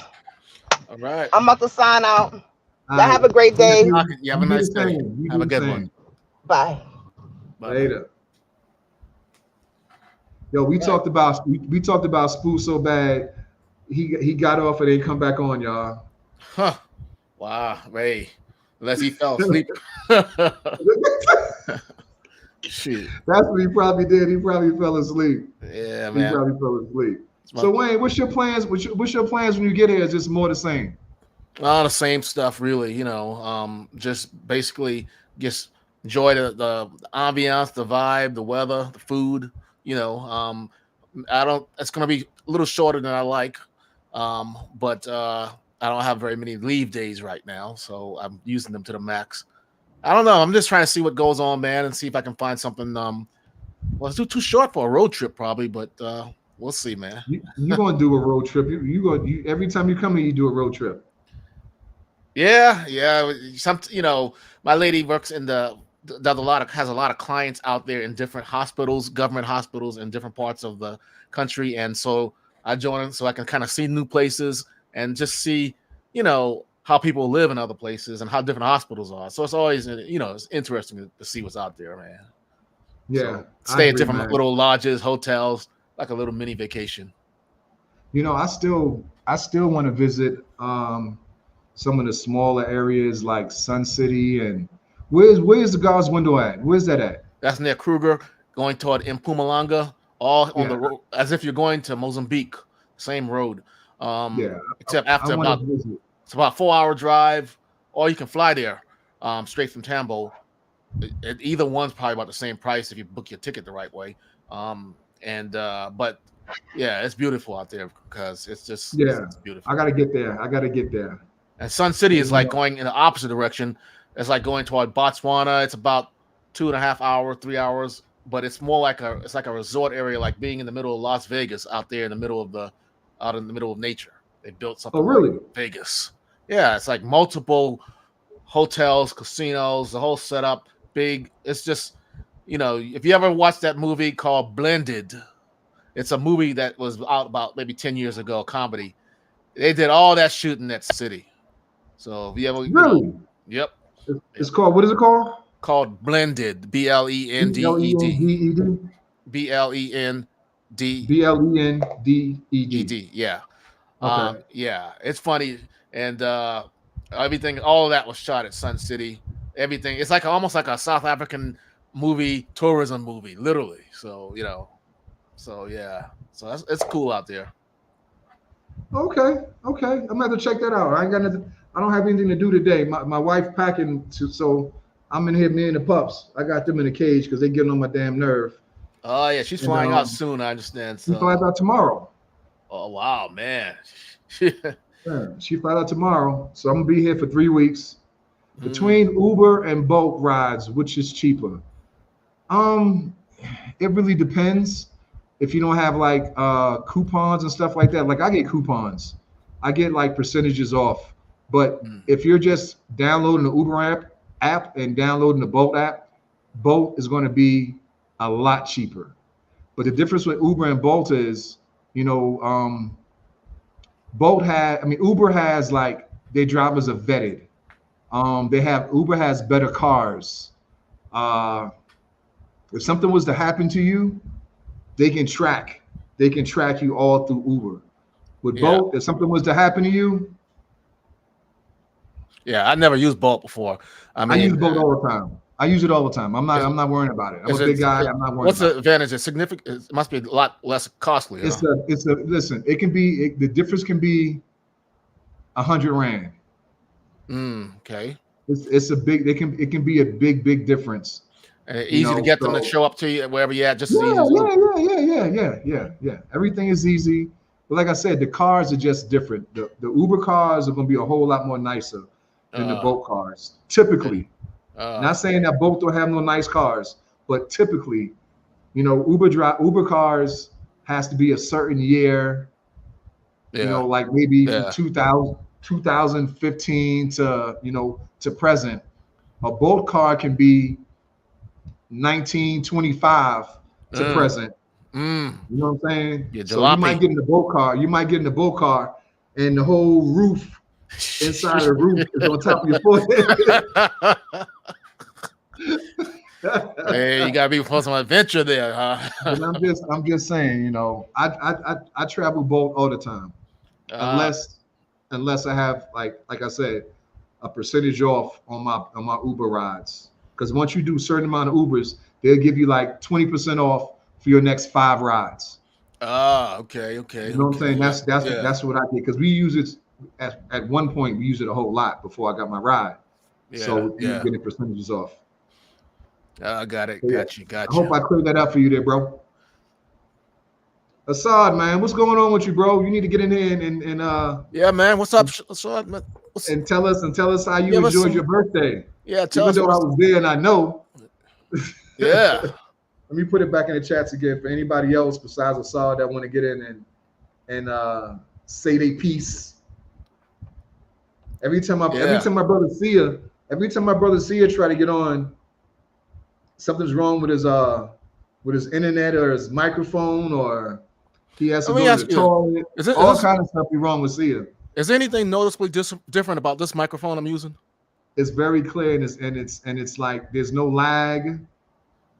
All right. I'm about to sign out. All Y'all right. have a great Good day. talking. You have a You do nice the day. same. You Have do a the good one. same. Bye. Bye bye. Later. Yo, we Right. talked about we talked about Spoo so bad. He got off and ain't come back on, y'all. Huh. Wow. Hey, unless he fell That's asleep. Shit. what he probably did. He probably fell asleep. Yeah, He man. probably fell asleep. It's So Wayne, what's your plans? What's your plans when you get here? Is just more the same? all the same stuff, really. Just basically just enjoy the ambiance, the vibe, the weather, the food. You know, I don't. It's gonna be a little shorter than I like, but I don't have very many leave days right now, so I'm using them to the max. I don't know. I'm just trying to see what goes on, man, and see if I can find something. Well, it's too short for a road trip, probably, but we'll see, man. You gonna do a road trip? Every time you come here, you do a road trip. Yeah, yeah. My lady works in has a lot of clients out there in different hospitals, government hospitals in different parts of the country, and so I join so I can kind of see new places and just see, how people live in other places and how different hospitals are. So it's always, it's interesting to see what's out there, man. Yeah, So I stay at agree, different man. little lodges, hotels, like a little mini vacation. I still want to visit some of the smaller areas like Sun City and where's the God's Window at? Where's that at? That's near Kruger, going toward Mpumalanga, all on Yeah, the road, as if you're going to Mozambique, same road. yeah. Except I after want about to visit. it's about 4 hour drive, or you can fly there straight from Tambo. Either one's probably about the same price if you book your ticket the right way. And but yeah, it's beautiful out there because Yeah, it's I beautiful. gotta get there. I gotta get there. And Sun City is And, like going in the opposite direction. It's like going toward Botswana. It's about 2.5 hours, 3 hours, but it's more like a resort area, like being in the middle of Las Vegas, out there in the middle of nature. They built oh, something like really? Vegas. Yeah, it's like multiple hotels, casinos, the whole setup, big. It's just, if you ever watched that movie called Blended, it's a movie that was out about maybe 10 years ago, a comedy. They did all that shooting in that city. So if you ever, Really? yep, It's yep. called, what is it called? Called Blended, Blended, BLENDED. Blended. BLENDED. Yeah. Okay. Yeah, it's funny. And everything, all of that was shot at Sun City. Everything. It's like almost like a South African movie, tourism movie, literally. So, so yeah. So it's cool out there. Okay. Okay. I'm gonna have to check that out. I ain't got nothing. I don't have anything to do today. My wife packing, so I'm in here. Me and the pups. I got them in a cage because they getting on my damn nerve. Oh yeah, she's And flying out soon, I understand. she flies So out tomorrow. oh wow, man. Yeah, she flies out tomorrow. So I'm gonna be here for 3 weeks. Mm, Between Uber and Bolt rides, which is cheaper? Um, it really depends. If you don't have like coupons and stuff like that, like I get coupons, I get like percentages off. But mm. if you're just downloading the Uber app and downloading the Bolt app, Bolt is going to be a lot cheaper. But the difference with Uber and Bolt is, you know, Uber has like their drivers are vetted. They have Uber has better cars. Uh, if something was to happen to you, they can track. They can track you all through Uber. With Yeah. Bolt, if something was to happen to you, Yeah, I never used Bolt before. I I use mean, Bolt all the time. I use it all the time. I'm not. is, I'm not worrying about it. I'm a is big guy. I'm not worrying what's about the it. advantage? It's significant. It must be a lot less costly, huh? It's a. Listen, it can be. The difference can be 100 rand. Okay. It's a big. It can be a big difference. And You easy to know. get them to So show up to you wherever you're at, just as easy yeah, as Uber. yeah. Everything is easy. But like I said, the cars are just different. The Uber cars are going to be a whole lot more nicer than the Uh, Bolt cars. Typically, uh, not saying that Bolt don't have no nice cars, but typically, Uber cars has to be a certain year. yeah, Like maybe from yeah. 2000, 2015 to to present. A Bolt car can be 1925 to Mm, present. mm. You know what I'm saying? Yeah, So you might jalopy. get in the boat car. You might get in the boat car, and the whole roof, inside of the roof, is on top of your forehead. Hey, you gotta be for some adventure there, And huh? I'm just saying, I travel boat all the time, uh, unless I have like I said, a percentage off on my Uber rides. Because once you do a certain amount of Ubers, they'll give you like 20% off for your next 5 rides. okay, You know what I'm saying? yeah, That's yeah, that's what I did because we use it at one point. We used it a whole lot before I got my ride, yeah, so we were yeah. getting percentages off. I got it. So yeah, I Got you. hope I cleared that up for you there, bro. Assad, man, what's going on with you, bro? You need to get in here Yeah, man. What's up? What's up, man? and tell us how you Give us enjoyed some. your birthday. Yeah, tell Even us though I what's. was there and I know. Yeah. Let me put it back in the chats again for anybody else besides Assad that want to get in and say they piece. Every Yeah. time my brother Sia try to get on, something's wrong with his internet or his microphone, or he has to Let me go to the ask you: toilet. Is it is All this kind of stuff be wrong with Sia. is there anything noticeably different about this microphone I'm using? It's very clear and it's like there's no lag.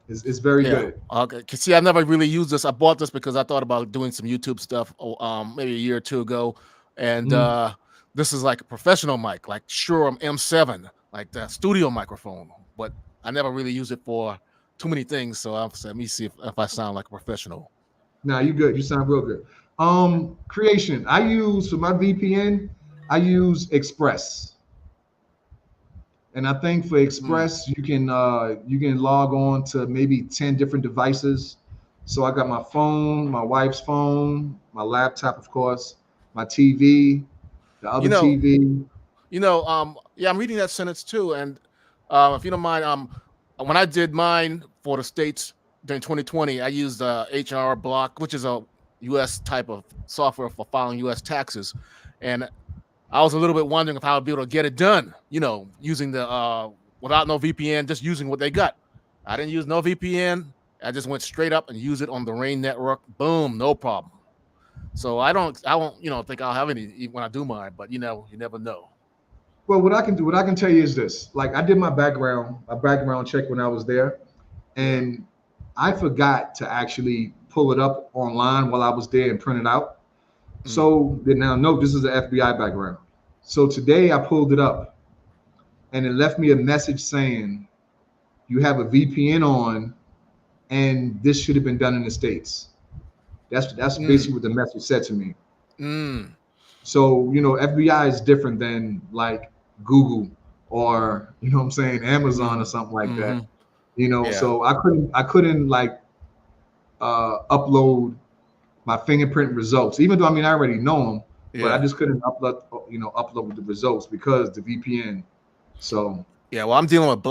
It's very Yeah. good. Okay. 'Cause see, I never really used this. I bought this because I thought about doing some YouTube stuff, maybe a year or two ago, and Mhm. this is like a professional mic, like Shure M7, like the studio microphone. But I never really use it for too many things. So I'll say, let me see if I sound like a professional. Nah, you good. You sound real good. Creation. I use for my VPN. I use Express, and I think for Express you can log on to maybe 10 different devices. So I got my phone, my wife's phone, my laptop, of course, my TV, the You other know, TV. yeah, I'm reading that sentence too. And if you don't mind, when I did mine for the States during 2020, I used H&R Block, which is a US type of software for filing US taxes. And I was a little bit wondering if I would be able to get it done, using the without no VPN, just using what they got. I didn't use no VPN. I just went straight up and use it on the Rain network. Boom, no problem. So I won't, think I'll have any when I do mine, but you never know. Well, what I can tell you is this: like I did my background check when I was there, Yeah. and I forgot to actually pull it up online while I was there and print it out. Mm. So now, note this is an FBI background. So today I pulled it up, and it left me a message saying you have a VPN on, and this should have been done in the States. That's Mm. basically what the message said to me. Mm. So FBI is different than like Google or what I'm saying, Amazon or Mm-hmm. something like Mm-hmm. that. Yeah. So I couldn't like upload my fingerprint results, even though I already know them, but I Yeah. just couldn't upload the results because the VPN. So Yeah. Well, I'm dealing with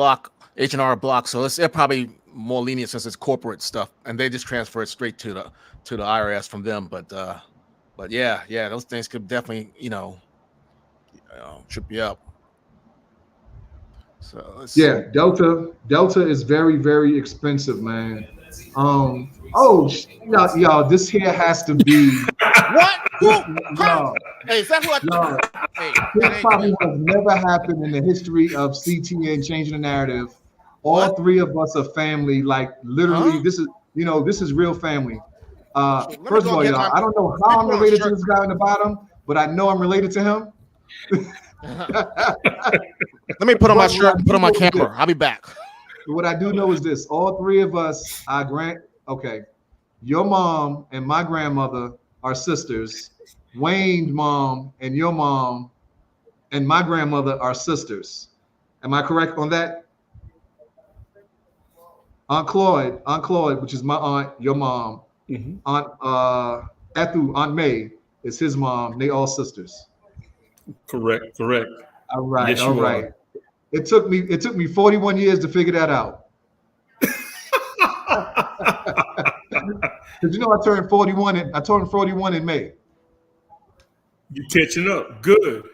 H&R Block, so they're probably more lenient since it's corporate stuff, and they just transfer it straight to the IRS from them. But yeah, those things could definitely trip you up. So let's yeah, see. Delta is very, very expensive, man. Oh, y'all, this here has to be What? this, Who? Huh? y'all, Hey, is that who y'all. Hey, This that ain't. probably has never happened in the history of CTN changing the narrative. What? All three of us are family. Like literally, Huh? this is real family. Let me First of go and all, get y'all, my. I don't know Let me how I'm put on a related to shirt. this guy on the bottom, but I know I'm related to him. Let me put on my But what I shirt and put do on my know is this. camera. I'll be back. What I do know is this. All three of us are okay. Your mom and my grandmother are sisters. Wayne's mom and your mom and my grandmother are sisters. Am I correct on that? Aunt Claude, which is my aunt, your mom, Mhm. Aunt Ethel, Aunt May is his mom. They all sisters. Correct, correct. All right, Yes, all you right. are. It took me 41 years to figure that out. Because I turned 41 in May. You catching up. Good.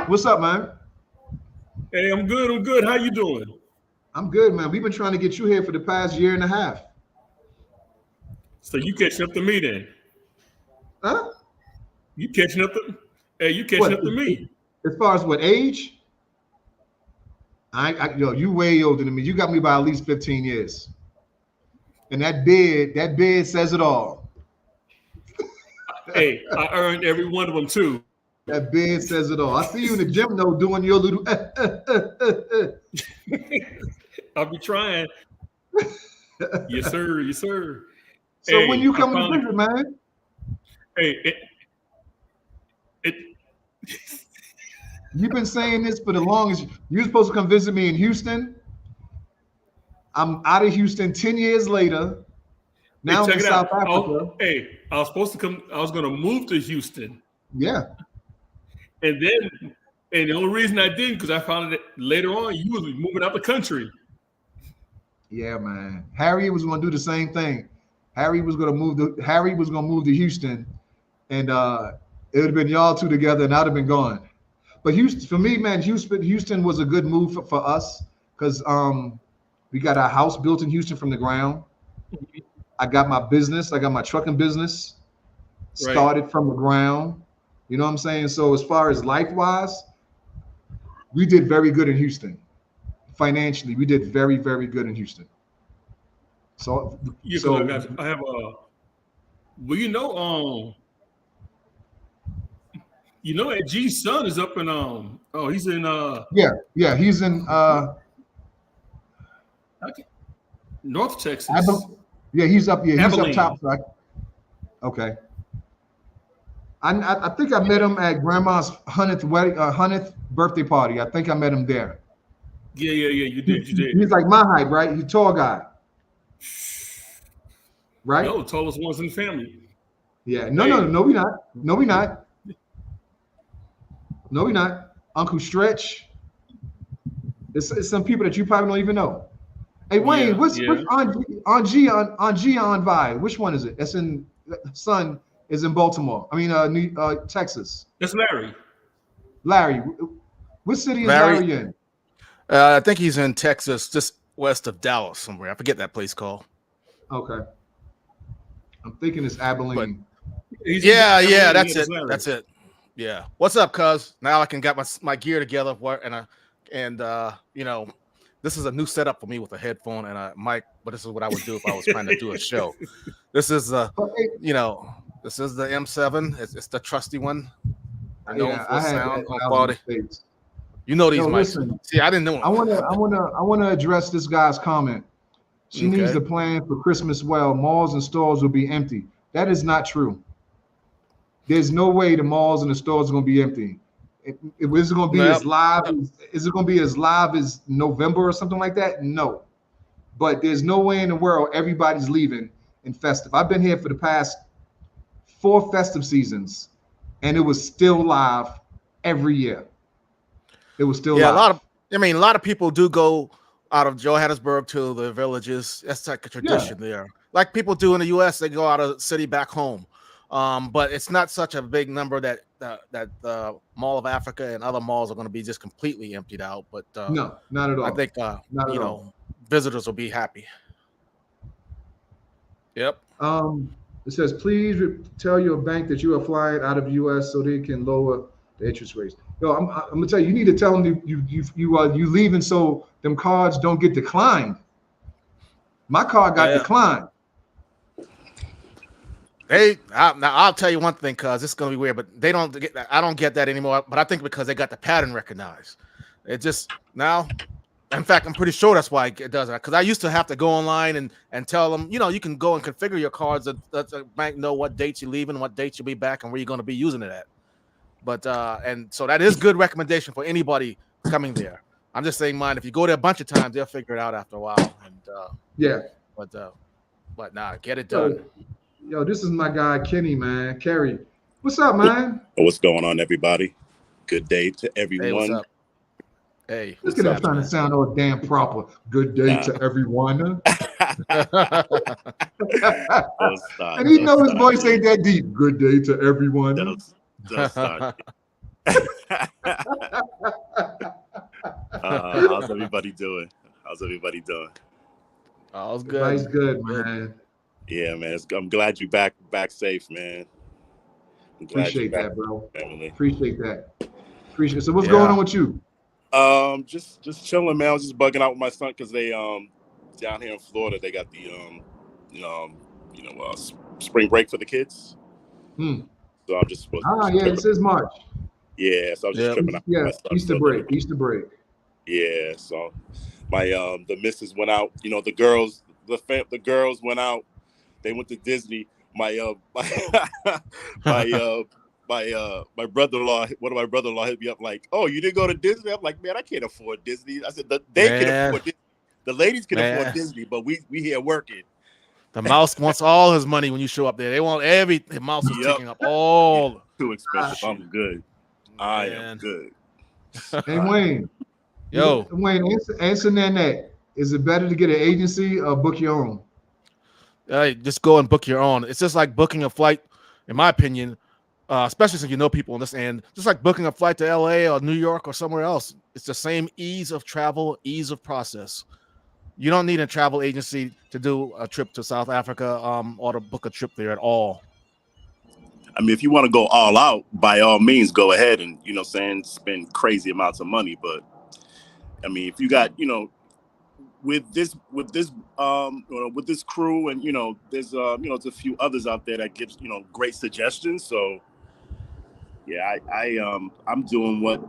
What's up, man? Hey, I'm good. I'm good. How you doing? I'm good, man. We've been trying to get you here for the past year and a half. So you catching up to me then? Huh? You catching up to? Hey, you catching What? up to me? As far as what age? Yo, you way older than me. You got me by at least 15 years. And that bid says it all. Hey, I earned every one of them too. That bid says it all. I see you in the gym though, doing your little. I'll be trying. Yes, sir. Yes, sir. So when Hey, you I coming to finally. visit, man? Hey, it You've been saying this for the longest. You're supposed to come visit me in Houston. I'm out of Houston 10 years later. hey, Now I'm check in it out. South Africa. I was supposed to come. I was gonna move to Houston, Yeah. and then, and the only reason I didn't because I found that later on you was moving out the country. Yeah, man. Harry was going to do the same thing. Harry was going to move to Houston, and it would have been y'all two together, and I'd have been gone. But Houston, for me, man, Houston was a good move for us because we got our house built in Houston from the ground. I got my business. I got my trucking business Right. started from the ground. You know what I'm saying? So as far as life wise, we did very good in Houston. Financially, we did very, very good in Houston. So, Yeah, because so I have a. Well, You know that G's son is up in he's in Yeah, he's in North Texas. he's up. Yeah, he's up top. Abilene. Okay. I think I met him at Grandma's 100th wedding, 100th birthday party. I think I met him there. Yeah. You did. He's like my height, right? He's a tall guy, right? No, tallest ones in the family. Yeah. Hey. No, we not. No, we not. No, we not. Uncle Stretch. It's some people that you probably don't even know. Hey Wayne, which on Vi? Which one is it? That's in son is in Baltimore. I mean, Texas. That's Larry. Larry, what city is Larry, Larry in? I think he's in Texas, just west of Dallas somewhere. I forget that place called. Okay, I'm thinking it's Abilene. Yeah, that's it. That's it. Yeah. What's up, cuz? Now I can get my gear together, and you know, this is a new setup for me with a headphone and a mic, but this is what I would do if I was trying to do a show. This is this is the M7. It's the trusty one. I know for sound quality. You know these mics. Listen, see, I didn't know. I wanna address this guy's comment. She needs to plan for Christmas well. Malls and stores will be empty. That is not true. There's no way the malls and the stores are going to be empty. Is it going to be as live? Is it going to be as live as November or something like that? No. But there's no way in the world everybody's leaving in festive. I've been here for the past 4 festive seasons, and it was still live every year. It was still live. A lot of people do go out of Johannesburg to the villages. That's like a tradition there. Like people do in the U.S., they go out of the city back home. But it's not such a big number that the Mall of Africa and other malls are going to be just completely emptied out. But no, not at all. I think visitors will be happy. Yep. It says, please tell your bank that you are flying out of the U.S. so they can lower the interest rates. Yo, I'm gonna tell you, you need to tell them you leaving so them cards don't get declined. My card got declined. Now I'll tell you one thing, cuz it's gonna be weird, but they don't get that. I don't get that anymore. But I think because they got the pattern recognized, it just now. In fact, I'm pretty sure that's why it does that. Because I used to have to go online and tell them, you can go and configure your cards that the bank know what dates you're leaving, what dates you'll be back, and where you're going to be using it at. But and so that is good recommendation for anybody coming there. I'm just saying, if you go there a bunch of times, they'll figure it out after a while. And but nah, get it done. Yo, this is my guy Kenny, man. Kerry, what's up, man? What's going on, everybody? Good day to everyone. Hey, what's up? Hey, look at him trying to sound all damn proper. Good day to everyone. And he knows his voice ain't that deep. Good day to everyone. Just start. How's everybody doing? All's good. Everybody's good, man. Yeah, man. I'm glad you back safe, man. Appreciate that, bro. Family. Appreciate that. So what's going on with you? Just chilling, man. I was just bugging out with my son because they down here in Florida they got the spring break for the kids. So I'm just it says March. Yeah, so I was just tripping out. Yeah, Easter break. Yeah, so my the missus went out. The girls went out. They went to Disney. My brother-in-law, one of my brother-in-law hit me up like, "Oh, you didn't go to Disney?" I'm like, "Man, I can't afford Disney." I said, "They can afford Disney. The ladies can afford Disney, but we here working." The mouse wants all his money when you show up there. They want everything. The mouse is taking up all. Too expensive. I'm good. I am good. Hey Wayne. Yo. Wayne, answer that. Is it better to get an agency or book your own? Just go and book your own. It's just like booking a flight, in my opinion, especially since you know people on this end. Just like booking a flight to LA or New York or somewhere else. It's the same ease of travel, ease of process. You don't need a travel agency to do a trip to South Africa or to book a trip there at all. I mean, if you want to go all out, by all means, go ahead and, spend crazy amounts of money. But I mean, if you got, with this crew and, there's a few others out there that gives, great suggestions. So, Yeah, I'm doing what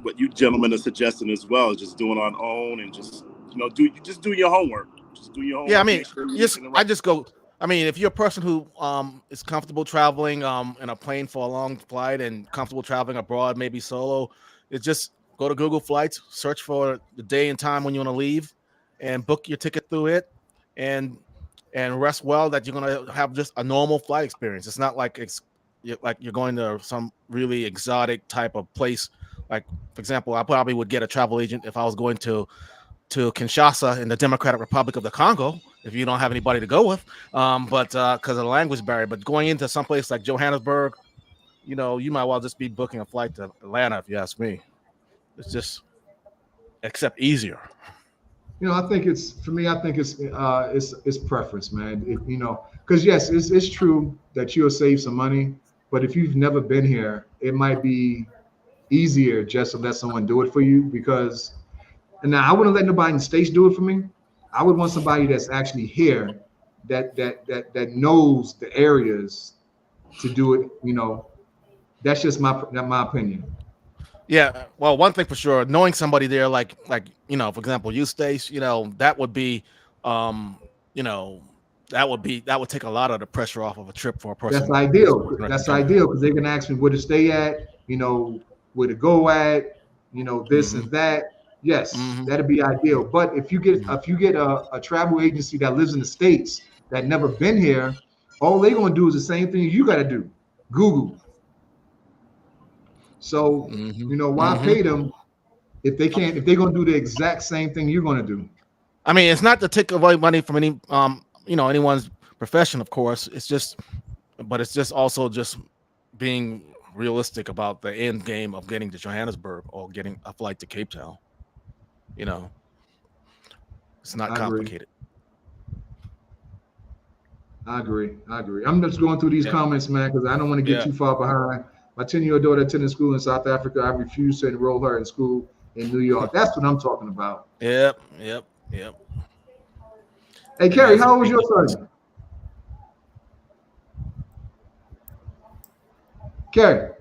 what you gentlemen are suggesting as well. Just doing on own and just do your homework. Just do your Yeah, I homework. mean, Make sure you're just looking I right. just go. I mean, if you're a person who is comfortable traveling in a plane for a long flight and comfortable traveling abroad, maybe solo, it's just go to Google Flights, search for the day and time when you want to leave, and book your ticket through it, and rest well that you're gonna have just a normal flight experience. It's not like like you're going to some really exotic type of place. Like, for example, I probably would get a travel agent if I was going to Kinshasa in the Democratic Republic of the Congo if you don't have anybody to go with. But because of the language barrier, but going into some place like Johannesburg, you might well just be booking a flight to Atlanta if you ask me. It's just except easier. I think it's for me. I think it's preference, man. Because yes, it's true that you'll save some money, but if you've never been here, it might be easier just to let someone do it for you. Because and now I wouldn't let nobody in the States do it for me. I would want somebody that's actually here, that knows the areas to do it. That's just my opinion. Yeah, well, one thing for sure, knowing somebody there, for example, you Stace, that would be, um, you know, that would take a lot of the pressure off of a trip for a That's person who's ideal. in a That's country. ideal because they're gonna ask me where to stay at, where to go at, this Hmm. and that. Yes, Hmm. that'd be ideal. But Hmm. if you get a travel agency that lives in the States that never been here, all they're gonna do is the same thing you gotta do. Google. So, Hmm. why Hmm. pay them if they're gonna do the exact same thing you're gonna do? I mean, it's not to take away money from anyone's profession, of course. But it's just also just being realistic about the end game of getting to Johannesburg or getting a flight to Cape Town. You know, it's not I agree. complicated. I agree. I agree. I'm just going through these Yeah, comments, man, because I don't want to get yeah. too far behind. My 10-year-old daughter attended school in South Africa. I refused to enroll her in school in New York. That's what I'm talking about. Yep, yep, yep. Hey, And Carrie, that's a how old was big your difference. son? Carrie,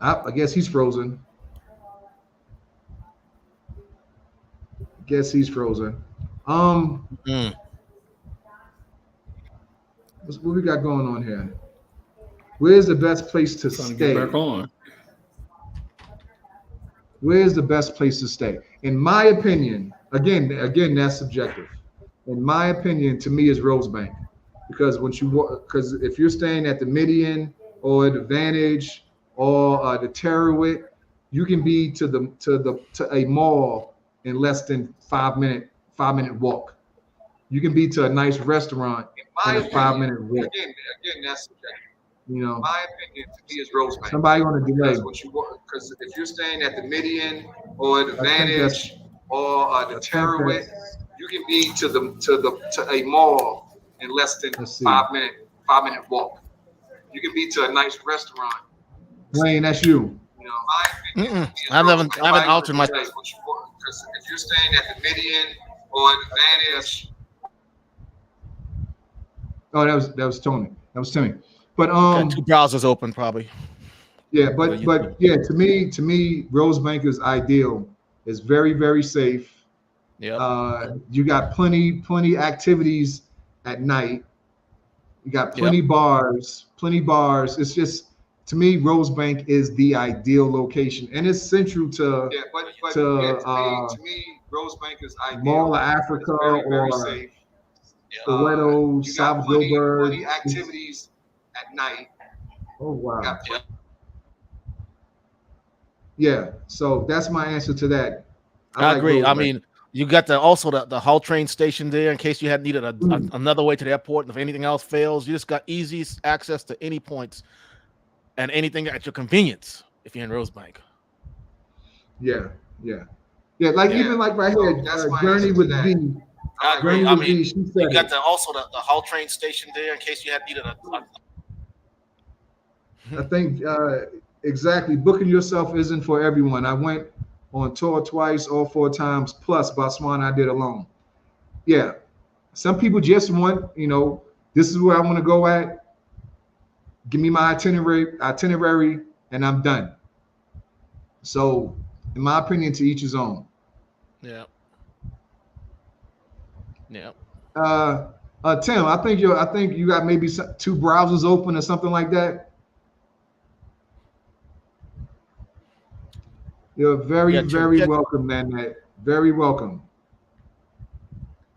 I guess he's frozen. Guess he's frozen. Um, Mm, what we got going on here? Where's the best place to Trying to get back stay? on. Where's the best place to stay? In my opinion, again, that's subjective. In my opinion, to me, is Rosebank, because because if you're staying at the Midian or the Vantage or the Terrawit, you can be to a mall in less than 5-minute walk. You can be to a nice restaurant In in my a five opinion, minute walk. again, that's subjective. You know, My opinion to me is Rosebank somebody on a delay. because if you're staying at the Midian or the I think that's Vantage or the I think Terrawit, that's you can be to a mall in less than let's see. 5-minute walk. You can be to a nice restaurant. Wayne, that's you. My opinion to mm-mm. me is I Rosebank. haven't altered my. Because if you're staying at the Midian or the Vantage, Oh, that was Tony. That was Timmy. But Got two browsers open, probably. yeah, Go to but YouTube. yeah, to me, Rosebank is ideal. It's very safe. Yep. You got plenty activities at night. You got Yep. plenty bars. It's just to me, Rosebank is the ideal location, and it's central to yeah, but to yeah, uh, Rosebank is Mall ideal. of Africa It's very or safe. Soweto, You got South Joburg. plenty activities at night. Oh You wow. got plenty. Yeah. So that's my answer to that. I I like agree. I Rosebank. mean, you got the Hull train station there in case you had needed Mm. another way to the airport. And if anything else fails, you just got easy access to any points and anything at your convenience if you're in Rosebank. Yeah. Yeah. Yeah. Like Yeah. even like right So here, that's my Journey answer to with that. V. I agree. Journey I with mean, V. She you said got it. the Hull train station there in case you had needed I think exactly. Booking yourself isn't for everyone. I went on tour twice, all 4 times, plus Botswana I did alone. Yeah. Some people just want, this is where I want to go at. give me my itinerary, and I'm done. So, in my opinion, to each his own. Yeah. Yeah. Tim, I think you got maybe two browsers open or something like that. You're very, Yeah. very welcome, man. Very welcome.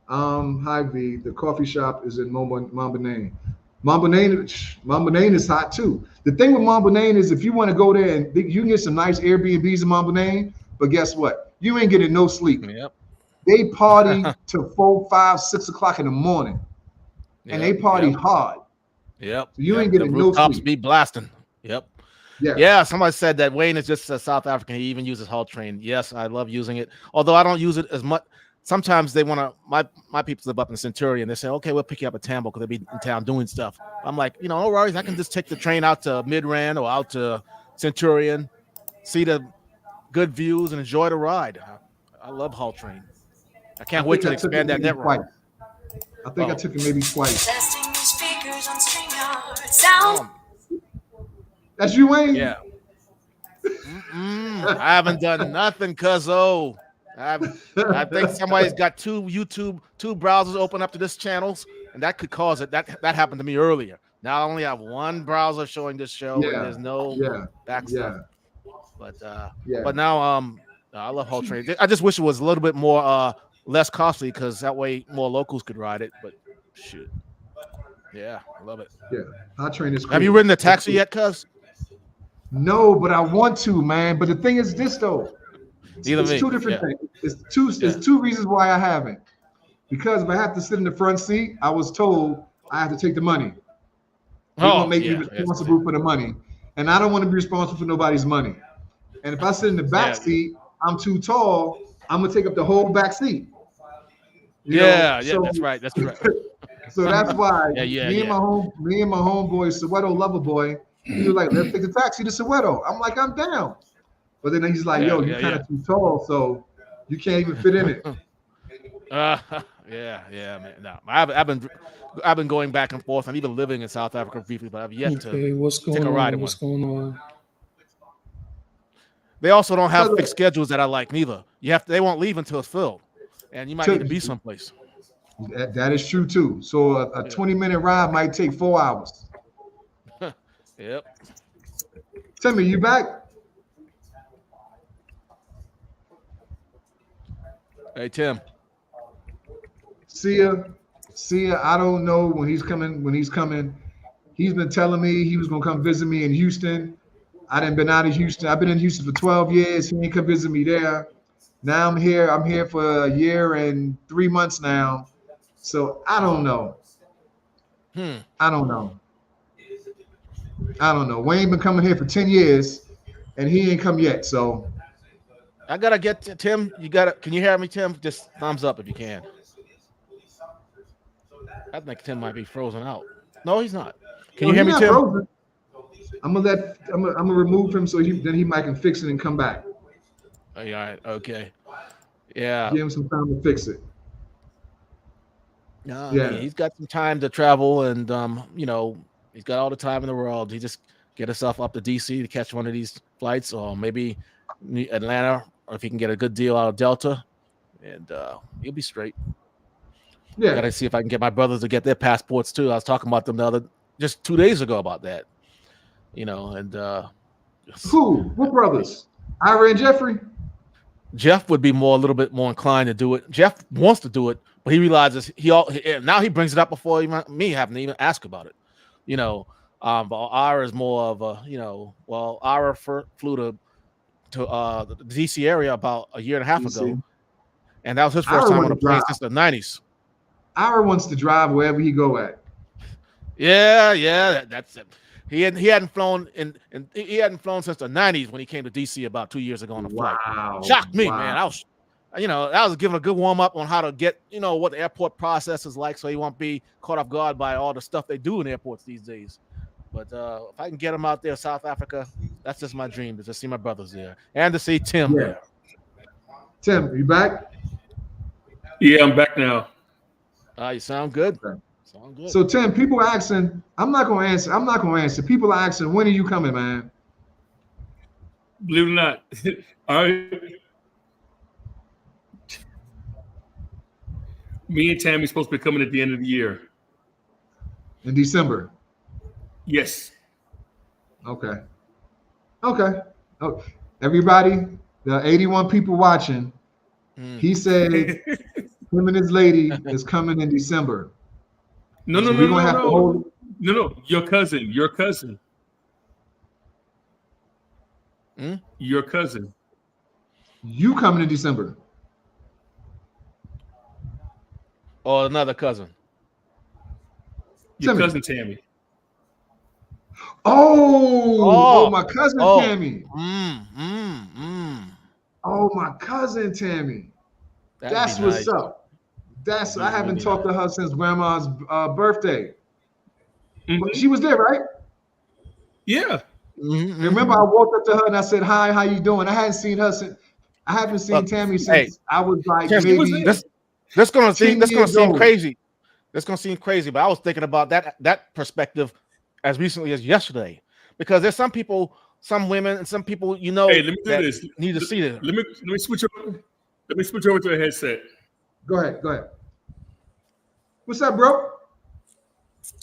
Hi V. The coffee shop is in Montbanaine. Montbanaine is hot too. The thing with Montbanaine is if you want to go there and you can get some nice Airbnbs in Montbanaine, but guess what? You ain't getting no sleep. Yep. They party till 4, 5, 6 o'clock in the morning, and they Yep. party Yep. hard. Yep. So you Yep. ain't The getting no rooftops sleep. be blasting. Yep. Yeah. Yeah, somebody said that Wayne is just a South African. He even uses Hull Train. Yes, I love using it. Although I don't use it as much. Sometimes they want to. My people live up in Centurion. They say, "Okay, we'll pick you up at Tambo because they'll be in town doing stuff." I'm like, no worries. I can just take the train out to Midrand or out to Centurion, see the good views, and enjoy the ride. I love Hull Train. I can't wait to expand that network. Twice. I think I took it maybe twice. Testing your speakers on StreamYard. Sound. That's you, Wayne? Yeah. I haven't done nothing, cuzzo. I think somebody's got two browsers open up to this channels, and that could cause it. That happened to me earlier. Now I only have one browser showing this show, and there's no back stuff. But now I love Hull Train. I just wish it was a little bit more less costly because that way more locals could ride it. But shoot, yeah, I love it. Yeah, Hull Train is cool. Have you ridden the taxi yet, cuz? No, but I want to, man. But the thing is this though. It's two different things. It's two reasons why I haven't. Because if I have to sit in the front seat, I was told I have to take the money. They're gonna make me responsible for the money. And I don't want to be responsible for nobody's money. And if I sit in the back seat, I'm too tall, I'm gonna take up the whole back seat. So, that's right. So that's why me and my homeboy, Soweto lover boy, he was like, let's take the taxi to Soweto. I'm like, I'm down. But then he's like, you're kind of too tall, so you can't even fit in it. Man. No, I've been going back and forth and even living in South Africa briefly, but I've yet to take a ride in one. What's going on? They also don't have fixed schedules that I like neither. They won't leave until it's filled, and you might need to be someplace. That is true too. So a 20-minute ride might take 4 hours. Yep. Timmy, you back? Hey, Tim. See ya. I don't know when he's coming. He's been telling me he was gonna come visit me in Houston. I didn't been out of Houston. I've been in Houston for 12 years. He ain't come visit me there. Now I'm here. I'm here for a year and 3 months now. So I don't know. I don't know. Wayne been coming here for 10 years and he ain't come yet. So I gotta get to Tim. Can you hear me, Tim? Just thumbs up if you can. I think Tim might be frozen out. No, he's not. Can you hear me, Tim? Frozen. I'm gonna remove him so he might can fix it and come back. All right. Okay. Yeah. Give him some time to fix it. No, yeah. He's got some time to travel, and he's got all the time in the world. He just get himself up to DC to catch one of these flights, or maybe Atlanta, or if he can get a good deal out of Delta, and he'll be straight. Yeah. Gotta see if I can get my brothers to get their passports too. I was talking about them just 2 days ago about that. And who? What brothers? Ira and Jeffrey? Jeff would be a little bit more inclined to do it. Jeff wants to do it, but he realizes now he brings it up before me having to even ask about it. But Ira is more of a, Ira flew to the DC area about a year and a half ago, and that was his first time on a plane since the 90s. Ira wants to drive wherever he go at. Yeah, that's it. He hadn't flown since the 90s when he came to DC about 2 years ago on a flight. Shocked me, man. I was giving a good warm up on how to get, what the airport process is like, so he won't be caught off guard by all the stuff they do in airports these days. But if I can get him out there, South Africa, that's just my dream, to just see my brothers there and to see Tim there. Tim, you back? Yeah, I'm back now. You sound good. Sound good. So Tim, people are asking. I'm not gonna answer. I'm not gonna answer. People are asking, when are you coming, man? Believe it or not. All right. Me and Tammy's supposed to be coming at the end of the year. In December. Yes. Okay. Okay. Oh, everybody, the 81 people watching, he said him and his lady is coming in December. No, no, So no, we're gonna no, have to no. hold No. Your cousin. Your cousin. Your cousin. you coming in December. Or another cousin. Your Timmy. cousin Tammy. Oh, my cousin Tammy. Oh, my cousin Tammy. That's be what's nice. up. That's I That'd be haven't really talked nice. to her since grandma's birthday. Mhm. But she was there, right? Yeah. And remember, I walked up to her and I said, "Hi, how you doing?" I hadn't seen her since. I haven't seen Tammy Hey, since I was like Tim, She was maybe there. this gonna 10 years seem old. crazy. That's gonna seem crazy, but I was thinking about that perspective as recently as yesterday, because there's some people, some women, and some people Hey, let me do that this. need to see it. Let me switch over. Let me switch over to a headset. Go ahead, go ahead. What's up, bro?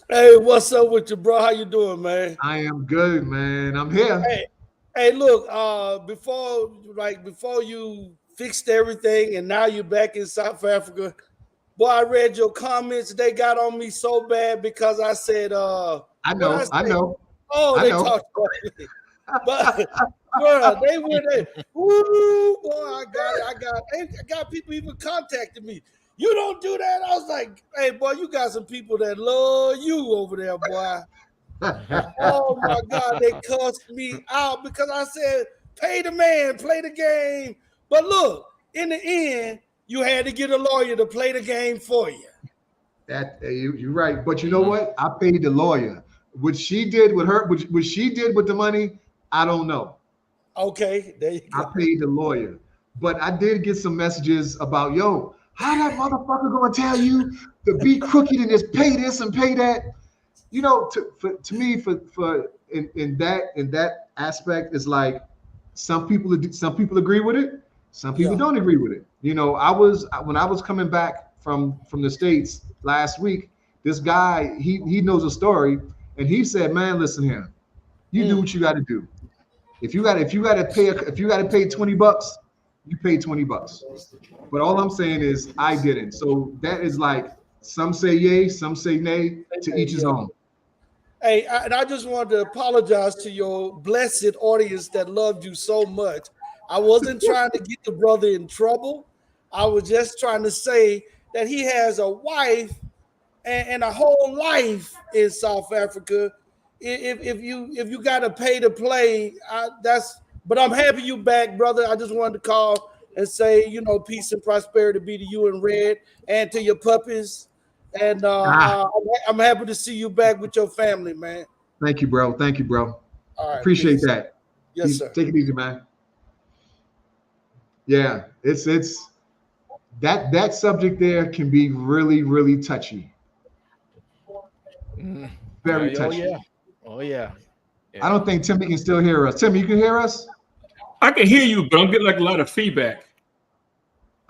Hey, what's up with you, bro? How you doing, man? I am good, man. I'm here. Hey, look, before you fixed everything and now you're back in South Africa, boy, I read your comments. They got on me so bad because I said, I what I know, I say? know, Oh, I they know. talked about me. But bro, they were there. Ooh, boy, I got people even contacting me. You don't do that. I was like, hey, boy, you got some people that love you over there, boy. Oh my God, they cussed me out because I said, pay the man, play the game. But look, in the end, you had to get a lawyer to play the game for you. You're right, but you know what? I paid the lawyer. What she did with her, what she did with the money, I don't know. Okay, there you I go. paid the lawyer, but I did get some messages about, yo, how that motherfucker gonna tell you to be crooked and just pay this and pay that? You know, to me, for in that aspect, is like some people agree with it, some people Yeah. don't agree with it. You know, when I was coming back from the States last week, this guy he knows a story, and he said, man, listen here, you do what you got to do. If you got to pay $20, you pay $20. But all I'm saying is I didn't. So that is like, some say yay, some say nay, to each his Yeah. own. Hey, and I just wanted to apologize to your blessed audience that loved you so much. I wasn't trying to get the brother in trouble. I was just trying to say that he has a wife and a whole life in South Africa. If you got to pay to play, that's. But I'm happy you back, brother. I just wanted to call and say, peace and prosperity be to you and Red and to your puppies. And Ah, I'm happy to see you back with your family, man. thank you, bro. Thank you, bro. All right, Appreciate peace. that. Yes, sir. Take it easy, man. Yeah, it's that subject there can be really, really touchy. Very Oh touchy. yeah. Oh yeah. I Yeah. don't think Timmy can still hear us. Timmy, you can hear us? I can hear you, but I'm getting like a lot of feedback.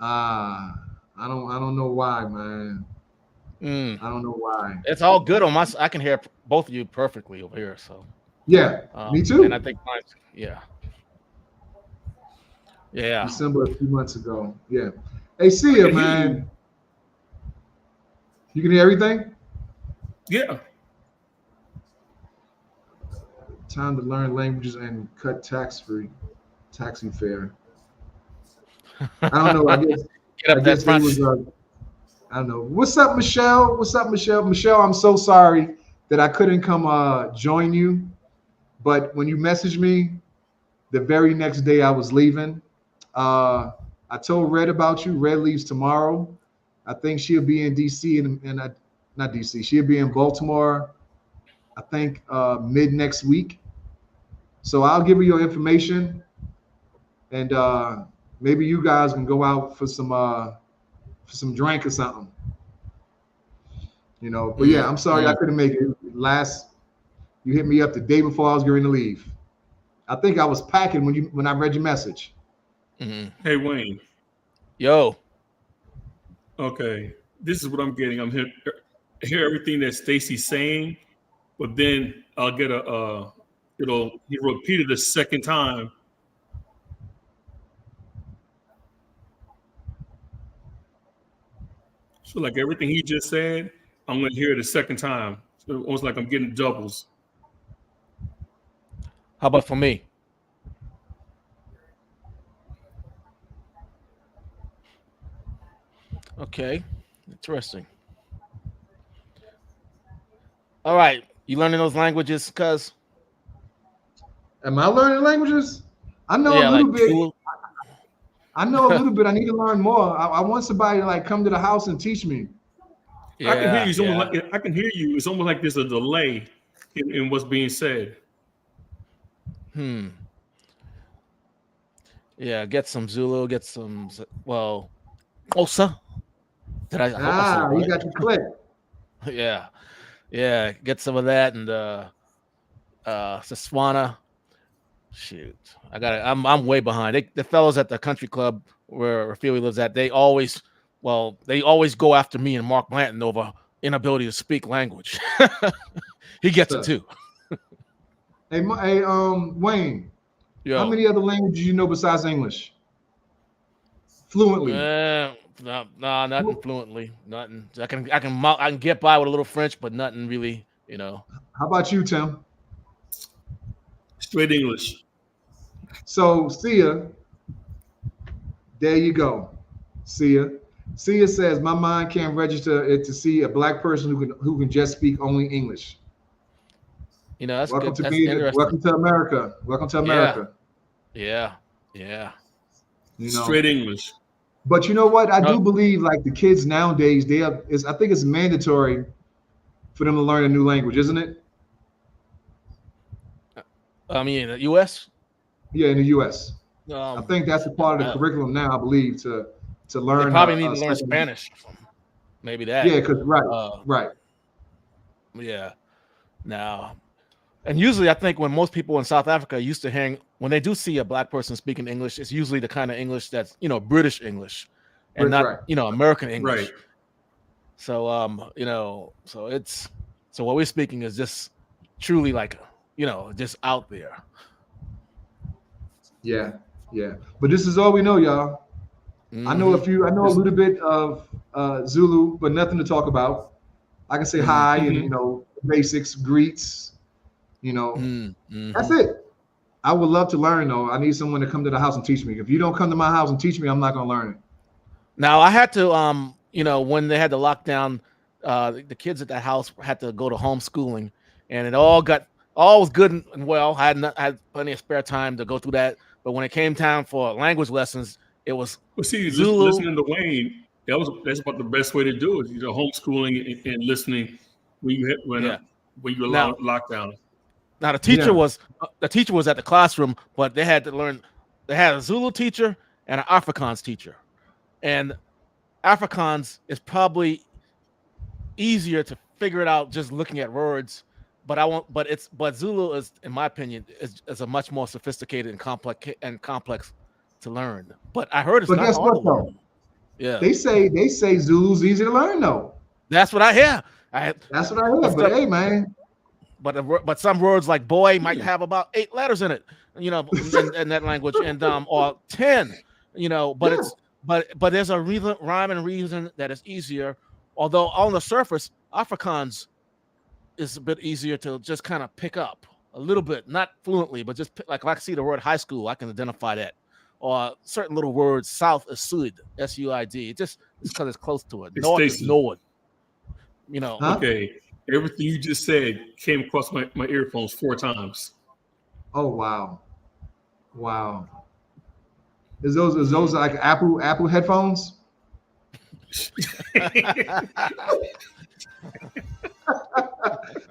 I don't know why, man. I don't know why. It's all good on my. I can hear both of you perfectly over here. So, Yeah, me and I too. think mine's yeah. December a few months ago. Yeah. Hey, see I ya, can hear you. man. You can hear everything? Yeah. Time to learn languages and cut taxi fare. I don't know. Get I up that guess they front. was I don't know. What's up, Michelle? What's up, Michelle? Michelle, I'm so sorry that I couldn't come join you. But when you messaged me the very next day I was leaving, I told Red about you. Red leaves tomorrow. I think she'll be in DC and not DC. She'll be in Baltimore, I think mid next week. So I'll give her your information, and maybe you guys can go out for some drink or something. You know, but yeah, I'm sorry I couldn't make it. You hit me up the day before I was going to leave. I think I was packing when I read your message. Hey Wayne. Yo. Okay, this is what I'm getting. I'm hear everything that Stacy's saying, but then I'll get he repeated a second time. So like everything he just said, I'm gonna hear it a second time. So almost like I'm getting doubles. How about for me? Okay, interesting. All right, you learning those languages, cuz? Am I learning languages? I know a Yeah, like little bit. cool. I know a little bit. I need to learn more. I want somebody to like come to the house and teach me. I can hear Yeah, you. It's almost yeah. like I can hear you. It's almost like there's a delay in what's being said. Yeah, get some Zulu, get some Osa. I hope I said it You right. got your click. Yeah. Yeah, get some of that and Saswana. Shoot. I'm way behind. The fellows at the country club where Raphael lives at, they always go after me and Mark Blanton over inability to speak language. He gets it too. Hey, Wayne, how Yo. many other languages you know besides English? Fluently. Nah, nothing fluently. Nothing. I can get by with a little French, but nothing really, How about you, Tim? Straight English. So, Sia, there you go. Sia says, my mind can't register it to see a black person who can just speak only English. That's Welcome good. to That's being. interesting. Welcome to America. Welcome to America. Yeah. Straight English. But you know what? I do believe like the kids nowadays, I think it's mandatory for them to learn a new language, isn't it? I mean, the U.S. Yeah, in the U.S. I think that's a part of the curriculum now. I believe to learn. They probably need to learn Spanish. Maybe that. Yeah, because right. Yeah. Now, and usually I think when most people in South Africa are used to hearing, when they do see a black person speaking English, it's usually the kind of English that's British English, and not American English. Right. So so what we're speaking is just truly like just out there. Yeah. But this is all we know, y'all. I know a little bit of Zulu, but nothing to talk about. I can say hi and basics, greets. That's it. I would love to learn though. I need someone to come to the house and teach me. If you don't come to my house and teach me, I'm not gonna learn it. Now I had to when they had the lockdown, the kids at that house had to go to homeschooling, and it all was good and well. I had plenty of spare time to go through that, but when it came time for language lessons, it was Zulu. Listening to Wayne, that's about the best way to do it. Homeschooling and listening when you locked down. Now the teacher was at the classroom, but they had to learn. They had a Zulu teacher and an Afrikaans teacher, and Afrikaans is probably easier to figure it out just looking at words. But Zulu is, in my opinion, is a much more sophisticated and complex to learn. But I heard it's not hard to learn. Yeah, they say Zulu's easy to learn though. That's what I hear. That's what I hear. But hey, man. But some words like boy might have about 8 letters in it, in that language, and or 10, but there's a rhyme and reason that is easier. Although on the surface, Afrikaans is a bit easier to just kind of pick up a little bit, not fluently, but just like if I see the word high school, I can identify that. Or certain little words, south is Sud, S-U-I-D. It's because it's close to it. North is Nord. Okay. Everything you just said came across my earphones 4 times. Oh wow! Is those like Apple headphones?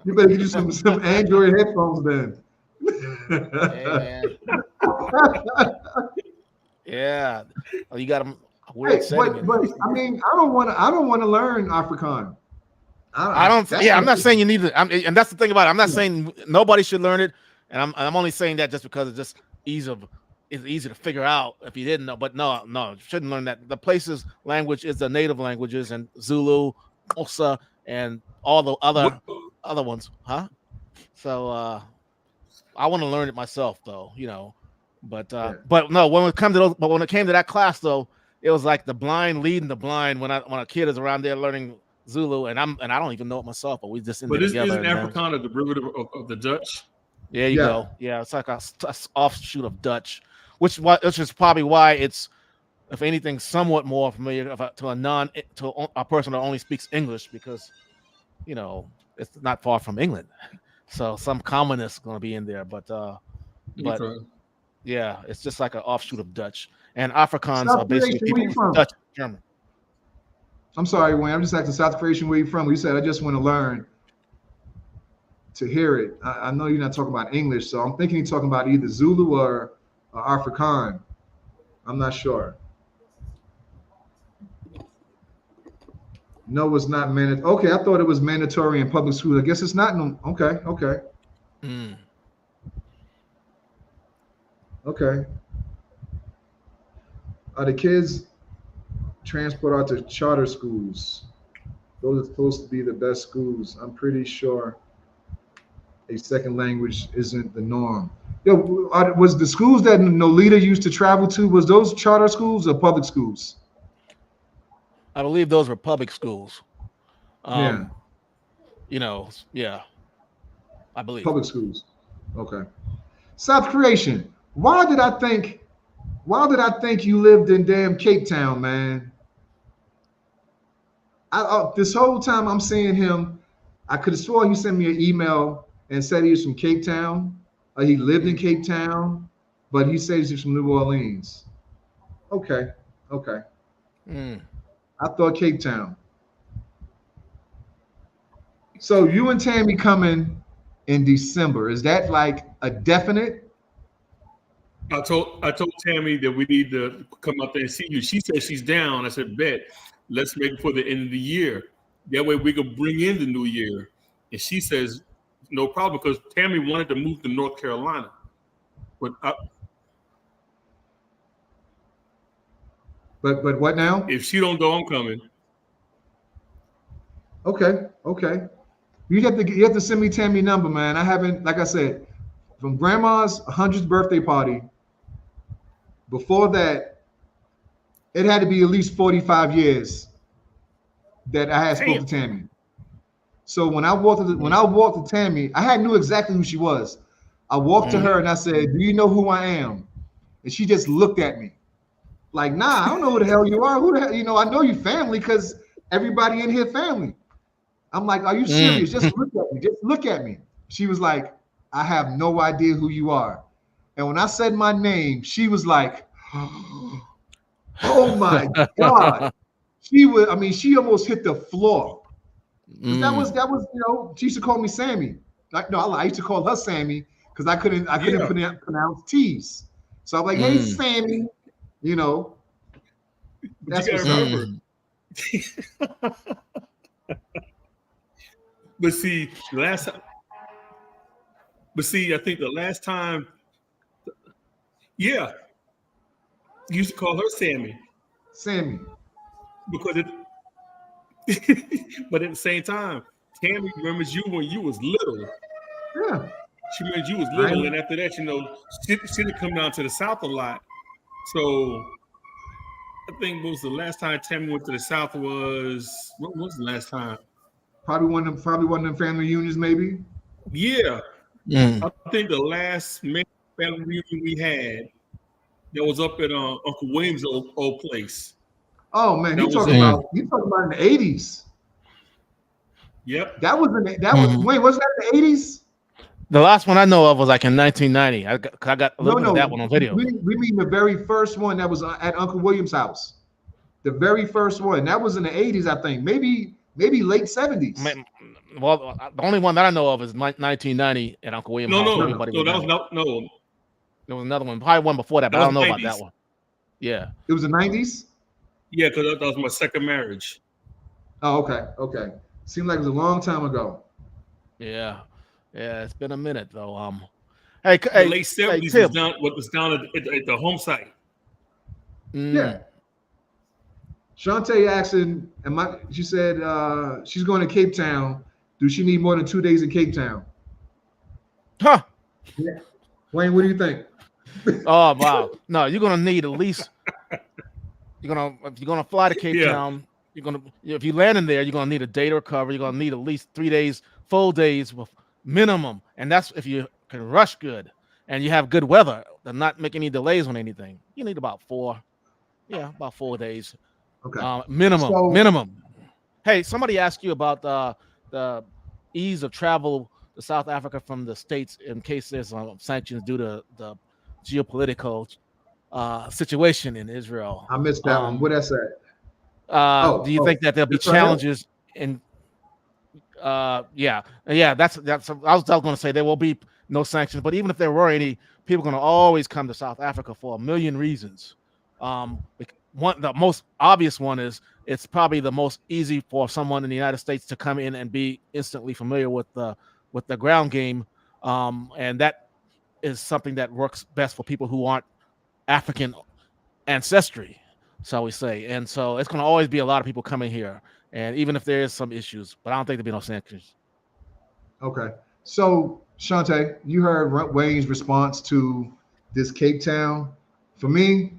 You better get you some Android headphones then. Yeah. Oh, you got them weird setting. But I mean, I don't want to learn Afrikaans. I don't. That's Yeah, I'm not, not saying you need to. And that's the thing about it. I'm not saying nobody should learn it, and I'm only saying that just because it's just it's easy to figure out if you didn't know. But no, you shouldn't learn that. The place's language is the native languages, and Zulu, Xhosa, and all the What, other ones, huh? So I want to learn it myself, though. yeah. But no, when it came to that class, though, it was like the blind leading the blind. When a kid is around there learning Zulu, and I don't even know it myself, but we just in there but together. isn't And then, Afrikaans a derivative of the Dutch? there you Yeah. go. Yeah, it's like a offshoot of Dutch, which is probably why it's, if anything, somewhat more familiar to a person that only speaks English, because it's not far from England, so some commonness going to be in there. But Okay. yeah, it's just like an offshoot of Dutch, and Afrikaans are South basically Creation, where people you who from? Dutch German. I'm sorry, Wayne. I'm just asking South Creation, where you from? You said I just want to learn to hear it. I know you're not talking about English, so I'm thinking you're talking about either Zulu or Afrikaan. I'm not sure. No, it's not mandatory. Okay, I thought it was mandatory in public school. I guess it's not. No. Okay, okay, Mm. okay. Are the kids transport out to charter schools? Those are supposed to be the best schools. I'm pretty sure a second language isn't the norm. Yo, was the schools that Nolita used to travel to, was those charter schools or public schools? I believe those were public schools. Yeah, Yeah, I believe. public schools. Okay. South Creation. Why did I think? Why did I think you lived in damn Cape Town, man? This whole time I'm seeing him, I could have sworn he sent me an email and said he was from Cape Town, or he lived in Cape Town, but he says he's from New Orleans. Okay, okay. Mm. I thought Cape Town. So you and Tammy coming in December. Is that like a definite? I told Tammy that we need to come out there and see you. She said she's down. I said, bet. Let's make it for the end of the year. That way we can bring in the new year. And she says, no problem, because Tammy wanted to move to North Carolina. But But what now? if she don't go, I'm coming. Okay, okay. You have to send me Tammy number, man. I haven't, like I said, from grandma's 100th birthday party. Before that, it had to be at least 45 years that I had spoke to Tammy. So when I walked to Tammy, knew exactly who she was. I walked to her and I said, "Do you know who I am?" And she just looked at me like, "Nah, I don't know who the hell you are. Who the hell, I know you family because everybody in here family." I'm like, "Are you serious? Just look at me. Just look at me." She was like, "I have no idea who you are." And when I said my name, she was like, "Oh my God." She almost hit the floor. Because that was, she used to call me Sammy. I used to call her Sammy because I couldn't pronounce T's. So I'm like, "Hey, Sammy," But that's you what's gotta up. remember. But see, I think the last time, yeah, you used to call her Sammy. Sammy. Because but at the same time, Tammy remembers you when you was little. Yeah. She remembers you was little, and after that, she didn't come down to the South a lot. So I think what was the last time Tammy went to the South was, what was the last time? Probably one of them family reunions, maybe. Yeah. I think the last main family reunion we had that was up at Uncle William's old place. Oh man, you talking about in the 80s. Yep. That was Wayne, was that in the 80s? The last one I know of was like in 1990. I got a little bit of that one on video. We mean the very first one that was at Uncle William's house. The very first one. That was in the 80s, I think. Maybe late 70s. Well, the only one that I know of is 1990 at Uncle William's house. No. There was another one, probably one before that, but I don't know 90s. about that one. Yeah. It was the 90s? Yeah, because that was my second marriage. Oh, okay. Seemed like it was a long time ago. Yeah, yeah, it's been a minute though. Hey, The hey, late hey, 70s was Tim. down. What was down at the home site? Yeah. Mm. Shantae asking, she said she's going to Cape Town. Do she need more than 2 days in Cape Town? Huh. Yeah. Wayne, what do you think? Oh wow. No, you're gonna need at least. If you're gonna fly to Cape Yeah. Town, if you land in there, you're gonna need a day to recover. You're gonna need at least 3 days, full days with minimum, and that's if you can rush good and you have good weather and not make any delays on anything. You need about 4 days, Okay. minimum, So minimum. Hey, somebody asked you about the ease of travel to South Africa from the States in case there's sanctions due to the geopolitical situation in Israel. I missed that one. What I said? Do you think that there'll be this right here? challenges in? Yeah. That's. I was going to say there will be no sanctions, but even if there were any, people are going to always come to South Africa for a million reasons. The most obvious one is it's probably the most easy for someone in the United States to come in and be instantly familiar with the ground game, and that is something that works best for people who aren't African ancestry, shall we say. And so it's going to always be a lot of people coming here, and even if there is some issues, but I don't think there'll be no sanctions. Okay. So Shantae, you heard Wayne's response to this Cape Town. For me,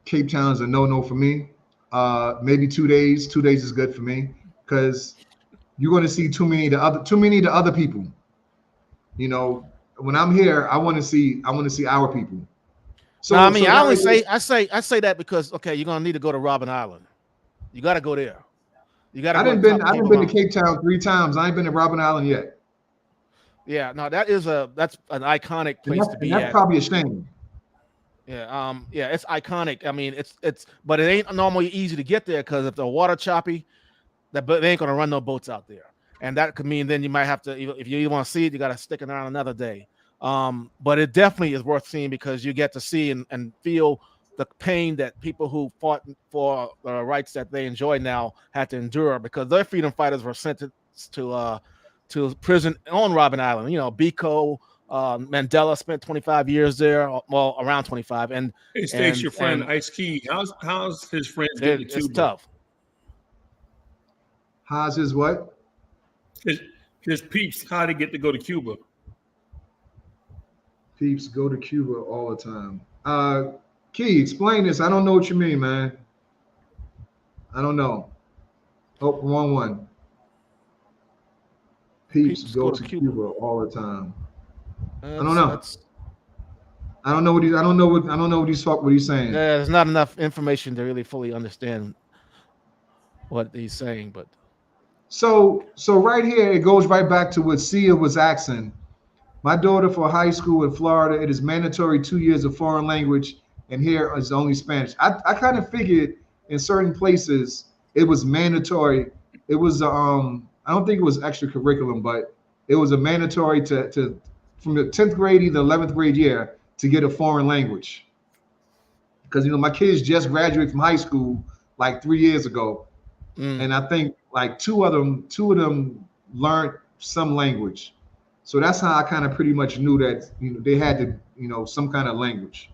Cape Town is a no-no for me. Maybe 2 days. 2 days is good for me because you're going to see too many of the other people. You know, when I'm here, I want to see our people. So no, I mean, I say that because okay, you're gonna need to go to Robben Island. You got to go there. You got to go to top I Cape didn't been to Town. Cape Town 3 times. I ain't been to Robben Island yet. Yeah, no, that's an iconic place to be that's at. probably a shame. Yeah, it's iconic. I mean, but it ain't normally easy to get there because if the water choppy, they ain't gonna run no boats out there, and that could mean then you might have to, if you want to see it, you got to stick it around another day. But it definitely is worth seeing because you get to see and feel the pain that people who fought for the rights that they enjoy now had to endure because their freedom fighters were sentenced to prison on Robben Island. You know, Biko, Mandela spent 25 years there, well, around 25. And Hey, Stace, your friend Ice Key, how's his friends getting to Cuba? It's tough. How's his what? His peeps, how they get to go to Cuba? Peeps go to Cuba all the time. Key, explain this. I don't know what you mean, man. I don't know. Oh, wrong one. Peeps go to Cuba all the time. I don't know. I don't know what he's saying. There's not enough information to really fully understand what he's saying, but so right here it goes right back to what Sia was asking. My daughter for high school in Florida, it is mandatory 2 years of foreign language, and here is only Spanish. I kind of figured in certain places it was mandatory. It was I don't think it was extracurriculum, but it was a mandatory to from the 10th grade, either 11th grade year, to get a foreign language. Because my kids just graduated from high school like 3 years ago, and I think like two of them learned some language. So that's how I kind of pretty much knew that they had to some kind of language.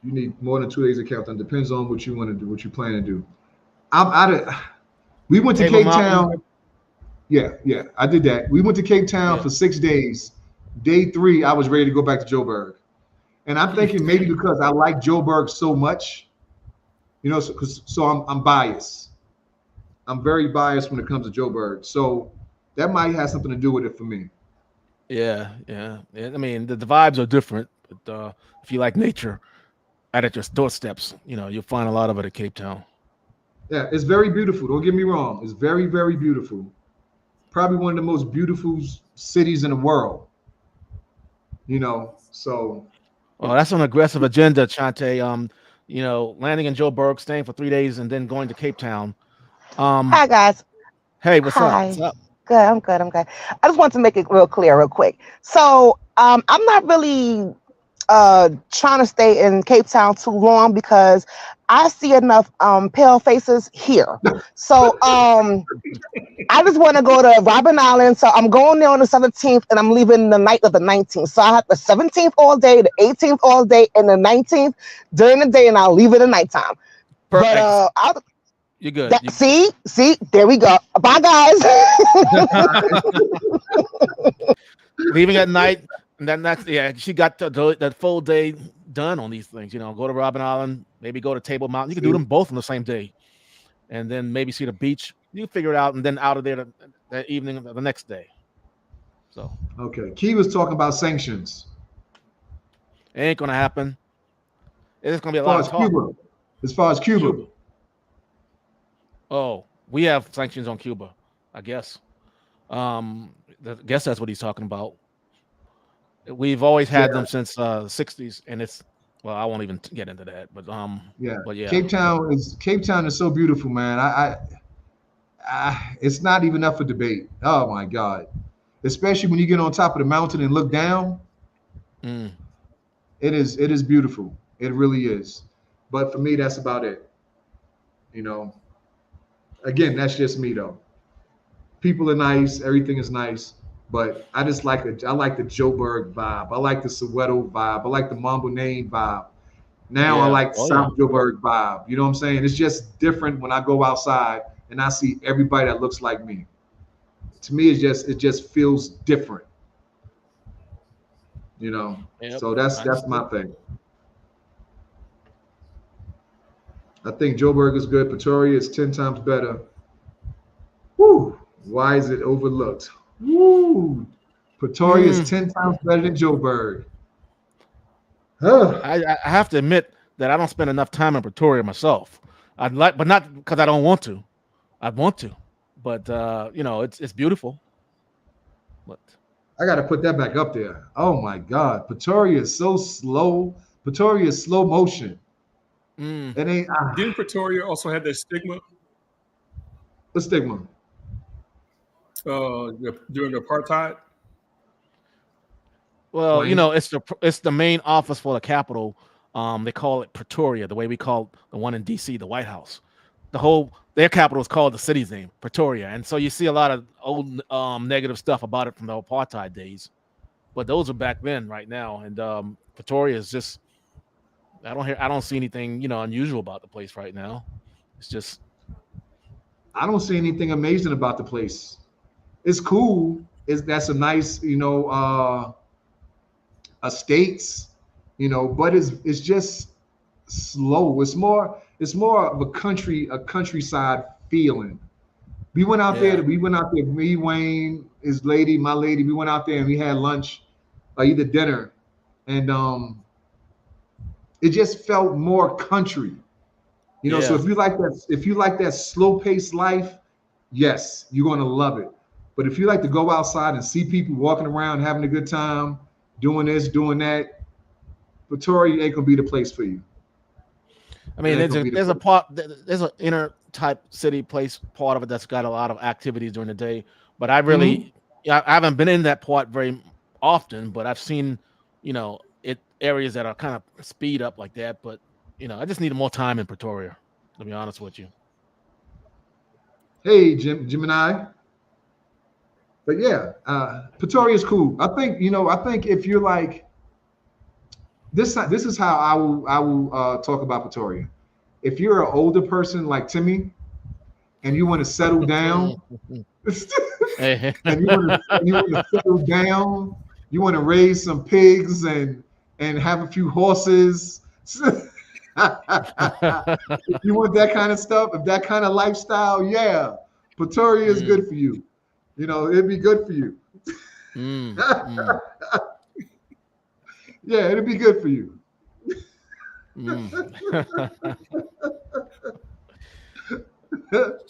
You need more than 2 days of countdown. Depends on what you want to do, what you plan to do. We went to Cape Town. Yeah, I did that. We went to Cape Town for 6 days. Day 3, I was ready to go back to Joburg. And I'm thinking maybe because I like Joburg so much, so I'm biased. I'm very biased when it comes to Joburg. So that might have something to do with it for me. Yeah. I mean, the vibes are different. But if you like nature, at your doorsteps, you'll find a lot of it at Cape Town. Yeah, it's very beautiful. Don't get me wrong. It's very, very beautiful. Probably one of the most beautiful cities in the world. So. Well, that's an aggressive agenda, Chante. Landing in Joburg, staying for 3 days, and then going to Cape Town. Hi, guys. Hey, what's up? Hi. Good. I'm good. I just want to make it real quick. So I'm not really trying to stay in Cape Town too long because I see enough pale faces here. So I just want to go to Robben Island. So I'm going there on the 17th and I'm leaving the night of the 19th. So I have the 17th all day, the 18th all day, and the 19th during the day, and I'll leave it at nighttime. Perfect. But you're good. see, there we go. Bye, guys. Leaving at night, and then she got that full day done on these things. Go to Robben Island, maybe go to Table Mountain. You can do them both on the same day, and then maybe see the beach. You figure it out, and then out of there that evening, the next day. So okay, Key was talking about sanctions. It ain't gonna happen. It's gonna be a lot of talk. Cuba. As far as Cuba. Oh, we have sanctions on Cuba, I guess. I guess that's what he's talking about. We've always had them since the 60s, and I won't even get into that. But yeah. Cape Town is so beautiful, man. I it's not even up for debate. Oh my God. Especially when you get on top of the mountain and look down. It is beautiful. It really is. But for me, that's about it. Again, that's just me though. People are nice, everything is nice, but I like the Joburg vibe. I like the Soweto vibe. I like the Mambo Name vibe. Now I like South Joburg vibe. You know what I'm saying? It's just different when I go outside and I see everybody that looks like me. To me, it just feels different. So that's my thing. I think Joburg is good. Pretoria is 10 times better. Woo! Why is it overlooked? Woo! Pretoria is 10 times better than Joburg. I have to admit that I don't spend enough time in Pretoria myself. I'd like, but not because I don't want to. I want to, but it's beautiful. But I got to put that back up there. Oh my God, Pretoria is so slow. Pretoria is slow motion. It ain't. Didn't Pretoria also have that stigma? What stigma? During apartheid. Well, it's the main office for the capital. They call it Pretoria, the way we call the one in DC, the White House. Their capital is called the city's name, Pretoria, and so you see a lot of old negative stuff about it from the apartheid days. But those are back then. Right now, and Pretoria is just. I don't see anything unusual about the place right now. It's just. I don't see anything amazing about the place. It's cool. That's a nice estates, but it's just slow. It's more of a countryside feeling. We went out there. Me, Wayne, my lady. We went out there and we had lunch, either dinner, and it just felt more country. So if you like that slow paced life, yes, you're gonna love it. But if you like to go outside and see people walking around having a good time, doing this, doing that, Pretoria ain't gonna be the place for you. I mean, there's an inner type city place part of it that's got a lot of activities during the day. But I haven't been in that part very often, but I've seen, areas that are kind of speed up like that. But I just need more time in Pretoria, to be honest with you. Hey, Jim and I. But yeah, Pretoria is cool. I think if you're like this is how I will talk about Pretoria. If you're an older person like Timmy, and you want to settle down, and you want to settle down, you want to raise some pigs and have a few horses. If you want that kind of stuff, if that kind of lifestyle, yeah, Pretoria is good for you. It'd be good for you. Yeah, it'd be good for you.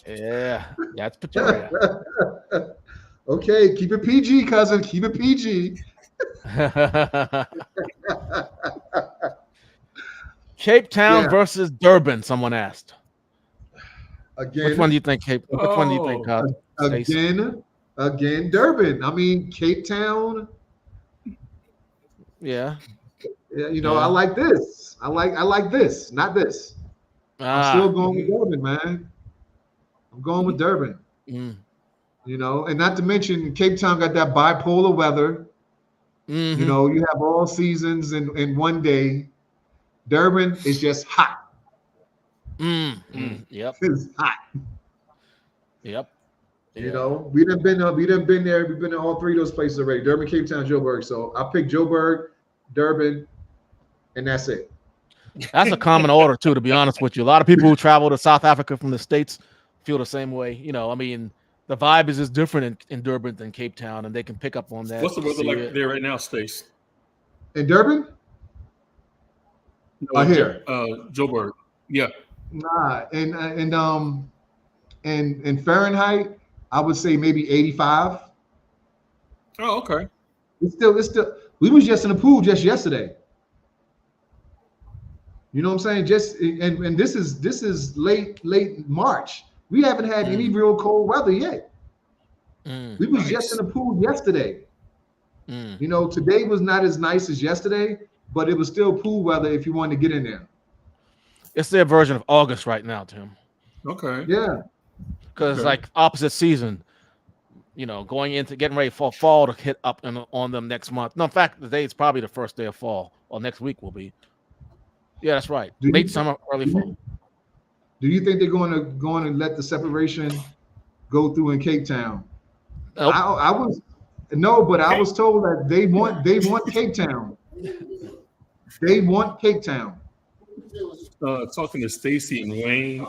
Yeah, that's Pretoria. Okay, keep it PG, cousin. Keep it PG. Cape Town versus Durban, someone asked. Again, which one do you think, Cape? Which one do you think? Again, Durban. I mean, Cape Town. Yeah. I like this. I like this, not this. I'm still Ah. going with Durban, man. I'm going with Durban. Mm. You know, and not to mention Cape Town got that bipolar weather. You Mm-hmm. know, you have all seasons in one day. Durban is just hot. Yep. It's hot. Yep. You Yeah. know, we done been there. We've been to all three of those places already: Durban, Cape Town, Joburg. So I picked Joburg, Durban, and that's it. That's a common order too, to be honest with you. A lot of people who travel to South Africa from the States feel the same way. You know, I mean, the vibe is just different in Durban than Cape Town, and they can pick up on that, What's the weather see like it. there right now, Stace? In Durban, No, here, Joburg. Yeah. nah, and in Fahrenheit, I would say maybe 85. Oh, okay. It's still. We was just in the pool just yesterday. You know what I'm saying? Just and this is late March. We haven't had any Mm, real cold weather yet. mm, We was just in Nice. the pool yesterday. mm. You know, today was not as nice as yesterday, but it was still pool weather if you wanted to get in there. It's their version of August right now, Tim, Okay. Yeah. because Okay. like opposite season. You know, going into getting ready for fall to hit up on them next month. No, in fact, today is probably the first day of fall, or next week will be. Yeah, that's right. Do Late you summer, early do fall. you, do you think they're going to let the separation go through in Cape Town? Nope. I was no, but I Hey, was told that they want Cape Town. They want Cape Town. talking to Stacy and Wayne.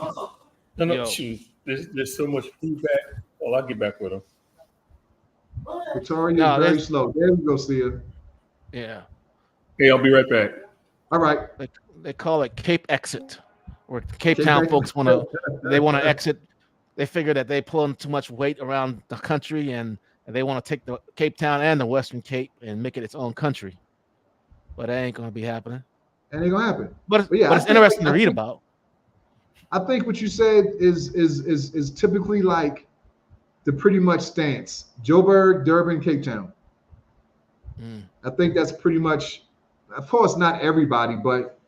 No, no, Yo, shoot. There's so much feedback. Oh, I'll get back with them. Victoria is no, very there's slow. There we go, Sia. yeah. Hey, I'll be right back. All right. They, they call it Cape Exit, where Cape Cape Town Town. folks want to exit. They figure that they pulling too much weight around the country, and they want to take the Cape Town and the Western Cape and make it its own country. But that ain't gonna be happening. And ain't gonna happen. But But yeah, but it's interesting to read about. I think what you said is typically like the pretty much stance. Joburg, Durban, Cape Town. Mm. I think that's pretty much, of course, not everybody, but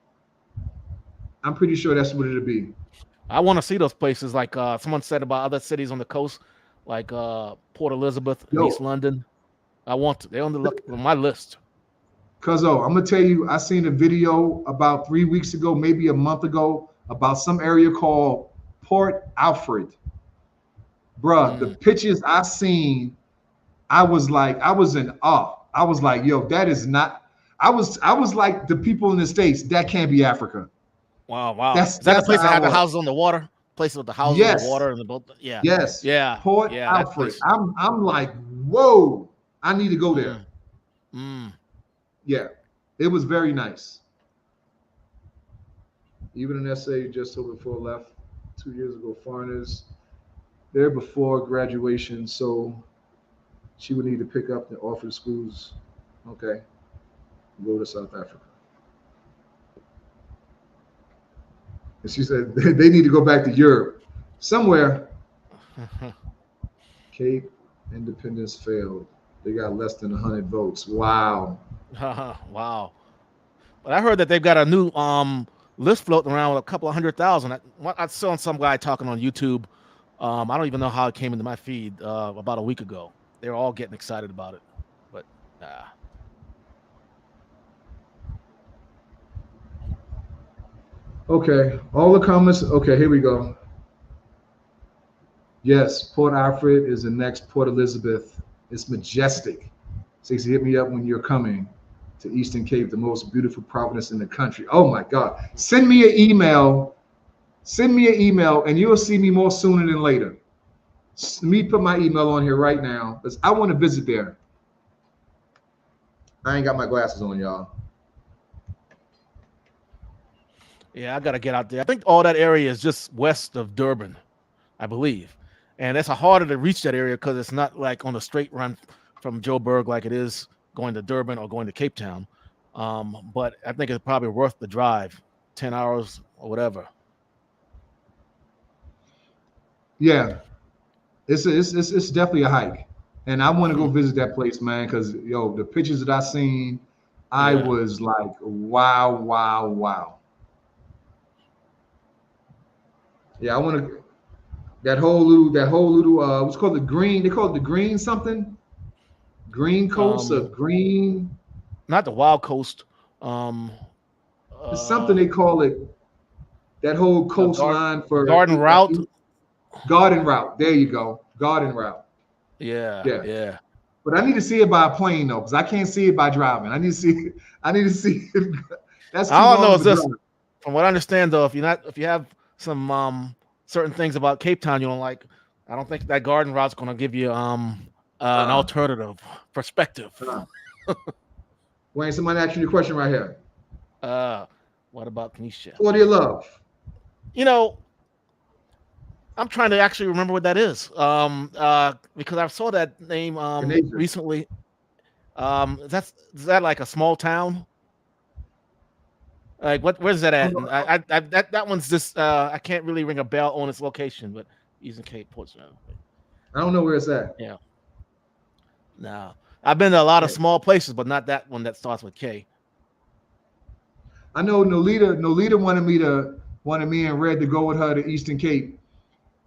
I'm pretty sure that's what it'll be. I want to see those places like someone said about other cities on the coast, like Port Elizabeth and East Yo, London. I want to. They're on my list. Cuzzo, I'm gonna tell you, I seen a video about 3 weeks ago, maybe a month ago, about some area called Port Alfred. Bruh, the Mm. pictures I seen, I was in awe. I was like, yo, that is not. I was like the people in the States, that can't be Africa. Wow, wow. That's Is that the that's how place that I had the was. houses on the water? Place with the houses on the Yes, water and the boat? Yeah, yes. yeah, Port yeah. That Alfred. place. I'm like, whoa, I need to go there. Mm, mm. Yeah. It was very nice. Even an essay just over before I left 2 years ago, foreigners there before graduation, so she would need to pick up the offer the schools. Okay, go to South Africa. And she said they need to go back to Europe. Somewhere, Cape Independence failed. They got less than 100 votes. Wow. Wow. But I heard that they've got a new list floating around with a couple of 100,000. I saw some guy talking on YouTube. I don't even know how it came into my feed about a week ago. They were all getting excited about it, but Okay, all the comments. Okay, here we go. Yes, Port Alfred is the next Port Elizabeth. It's majestic. Stacey, hit me up when you're coming to Eastern Cape, the most beautiful province in the country. Oh my God. Send me an email. Send me an email and you'll see me more sooner than later. Let me put my email on here right now because I want to visit there. I ain't got my glasses on, y'all. yeah, I got to get out there. I think all that area is just west of Durban, I believe, and it's harder to reach that area because it's not like on a straight run from Joburg like it is going to Durban or going to Cape Town. But I think it's probably worth the drive, 10 hours or whatever. Yeah, it's definitely a hike. And I want to go Mhm. visit that place, man, because yo, the pictures that I seen, I Yeah. was like, wow, wow, wow. Yeah, I want to that whole little what's called the green. They call it the green something. Green coast or Um, green. not the Wild Coast. Um, It's something uh, they call it. That whole Gar- coastline for Garden Route. garden route. There you go, garden route. Yeah, Yeah, yeah. but I need to see it by plane though, because I can't see it by driving. I need to see. I need to see. It. That's too I don't long know. of Is a this drive. from what I understand though? If you have some certain things about Cape Town you don't like, I don't think that Garden Route's going to give you an Uh, alternative perspective. uh. Wayne, somebody asked you the question right here. Uh, what about Kenesha? What do you love? You know, I'm trying to actually remember what that is. Because I saw that name Canadian. recently. Is that like a small town? Like where's that at? And that one's just I can't really ring a bell on its location, but using Cape Portsmouth. I don't know where it's at. Yeah. No. I've been to a lot of Yeah. small places, but not that one that starts with K. I know Nolita wanted me and Red to go with her to Eastern Cape,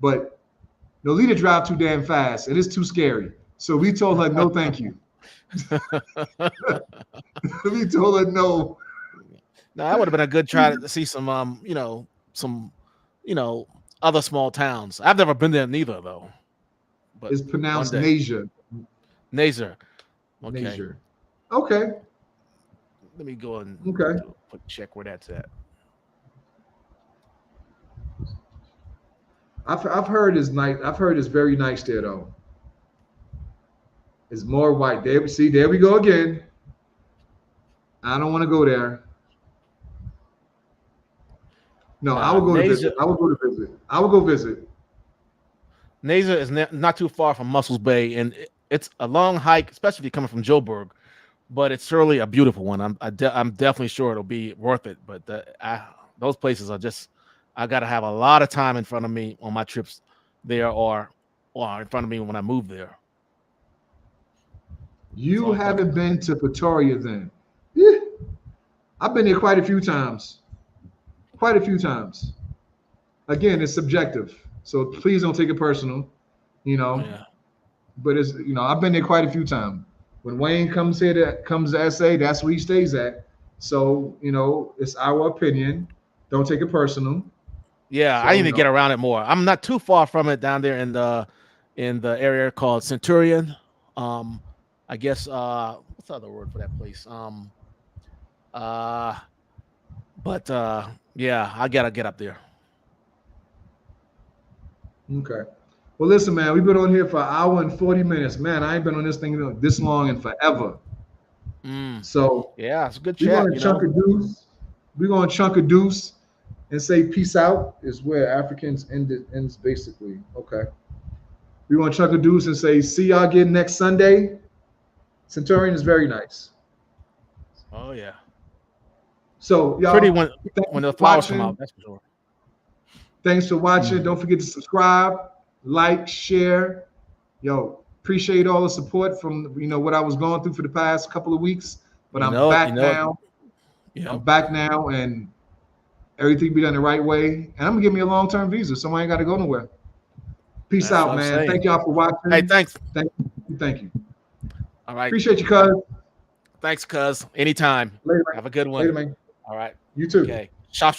but Nolita drive too damn fast. It is too scary. So we told her no, thank you. We told her no. No, that would have been a good try to see some some other small towns. I've never been there neither though. But It's one pronounced day. Nasia. Naser. Okay. Nasia. Okay. Let me go and Okay. do a quick check where that's at. I've heard it's nice. I've heard it's very nice there though. It's more white. There we see. There we go again. I don't want to go there. No, I will go to visit. Naser, I will go to visit. I will go visit. Naser is not too far from Muscles Bay, and it's a long hike, especially if you're coming from Joburg. But it's surely a beautiful one. I'm definitely sure it'll be worth it. But those places are just I got to have a lot of time in front of me on my trips there, or in front of me when I move there. You haven't been to Pretoria then? Yeah. I've been there quite a few times. Quite a few times. Again, it's subjective, so please don't take it personal. You know, Yeah. but it's I've been there quite a few times. When Wayne comes to SA, that's where he stays at. So it's our opinion. Don't take it personal. Yeah, So I need to get around it more. I'm not too far from it down there in the area called Centurion. I guess what's the other word for that place? But yeah, I gotta get up there. Okay. Well, listen, man, we've been on here for an hour and 40 minutes. Man, I ain't been on this thing this long in forever. So yeah, it's a good we're chat. gonna chunk a deuce. We're gonna chunk a deuce and say peace out is where Africans ends basically. Okay. We're gonna chunk a deuce and say see y'all again next Sunday. Centurion is very nice. Oh yeah. So y'all Pretty when the flowers come watching. out, that's for sure. Thanks for watching. Don't forget to subscribe, like, share. Yo, appreciate all the support from what I was going through for the past couple of weeks. But I'm back now. I'm back now, and everything be done the right way. And I'm gonna give me a long-term visa, so I ain't got to go nowhere. Peace That's out, man. Thank y'all for watching. Hey, thanks. Thank you. All right. Appreciate you, cuz. Thanks, cuz. Anytime. Later, man. Have a good one. Later, man. All right. You too. Okay. Shop.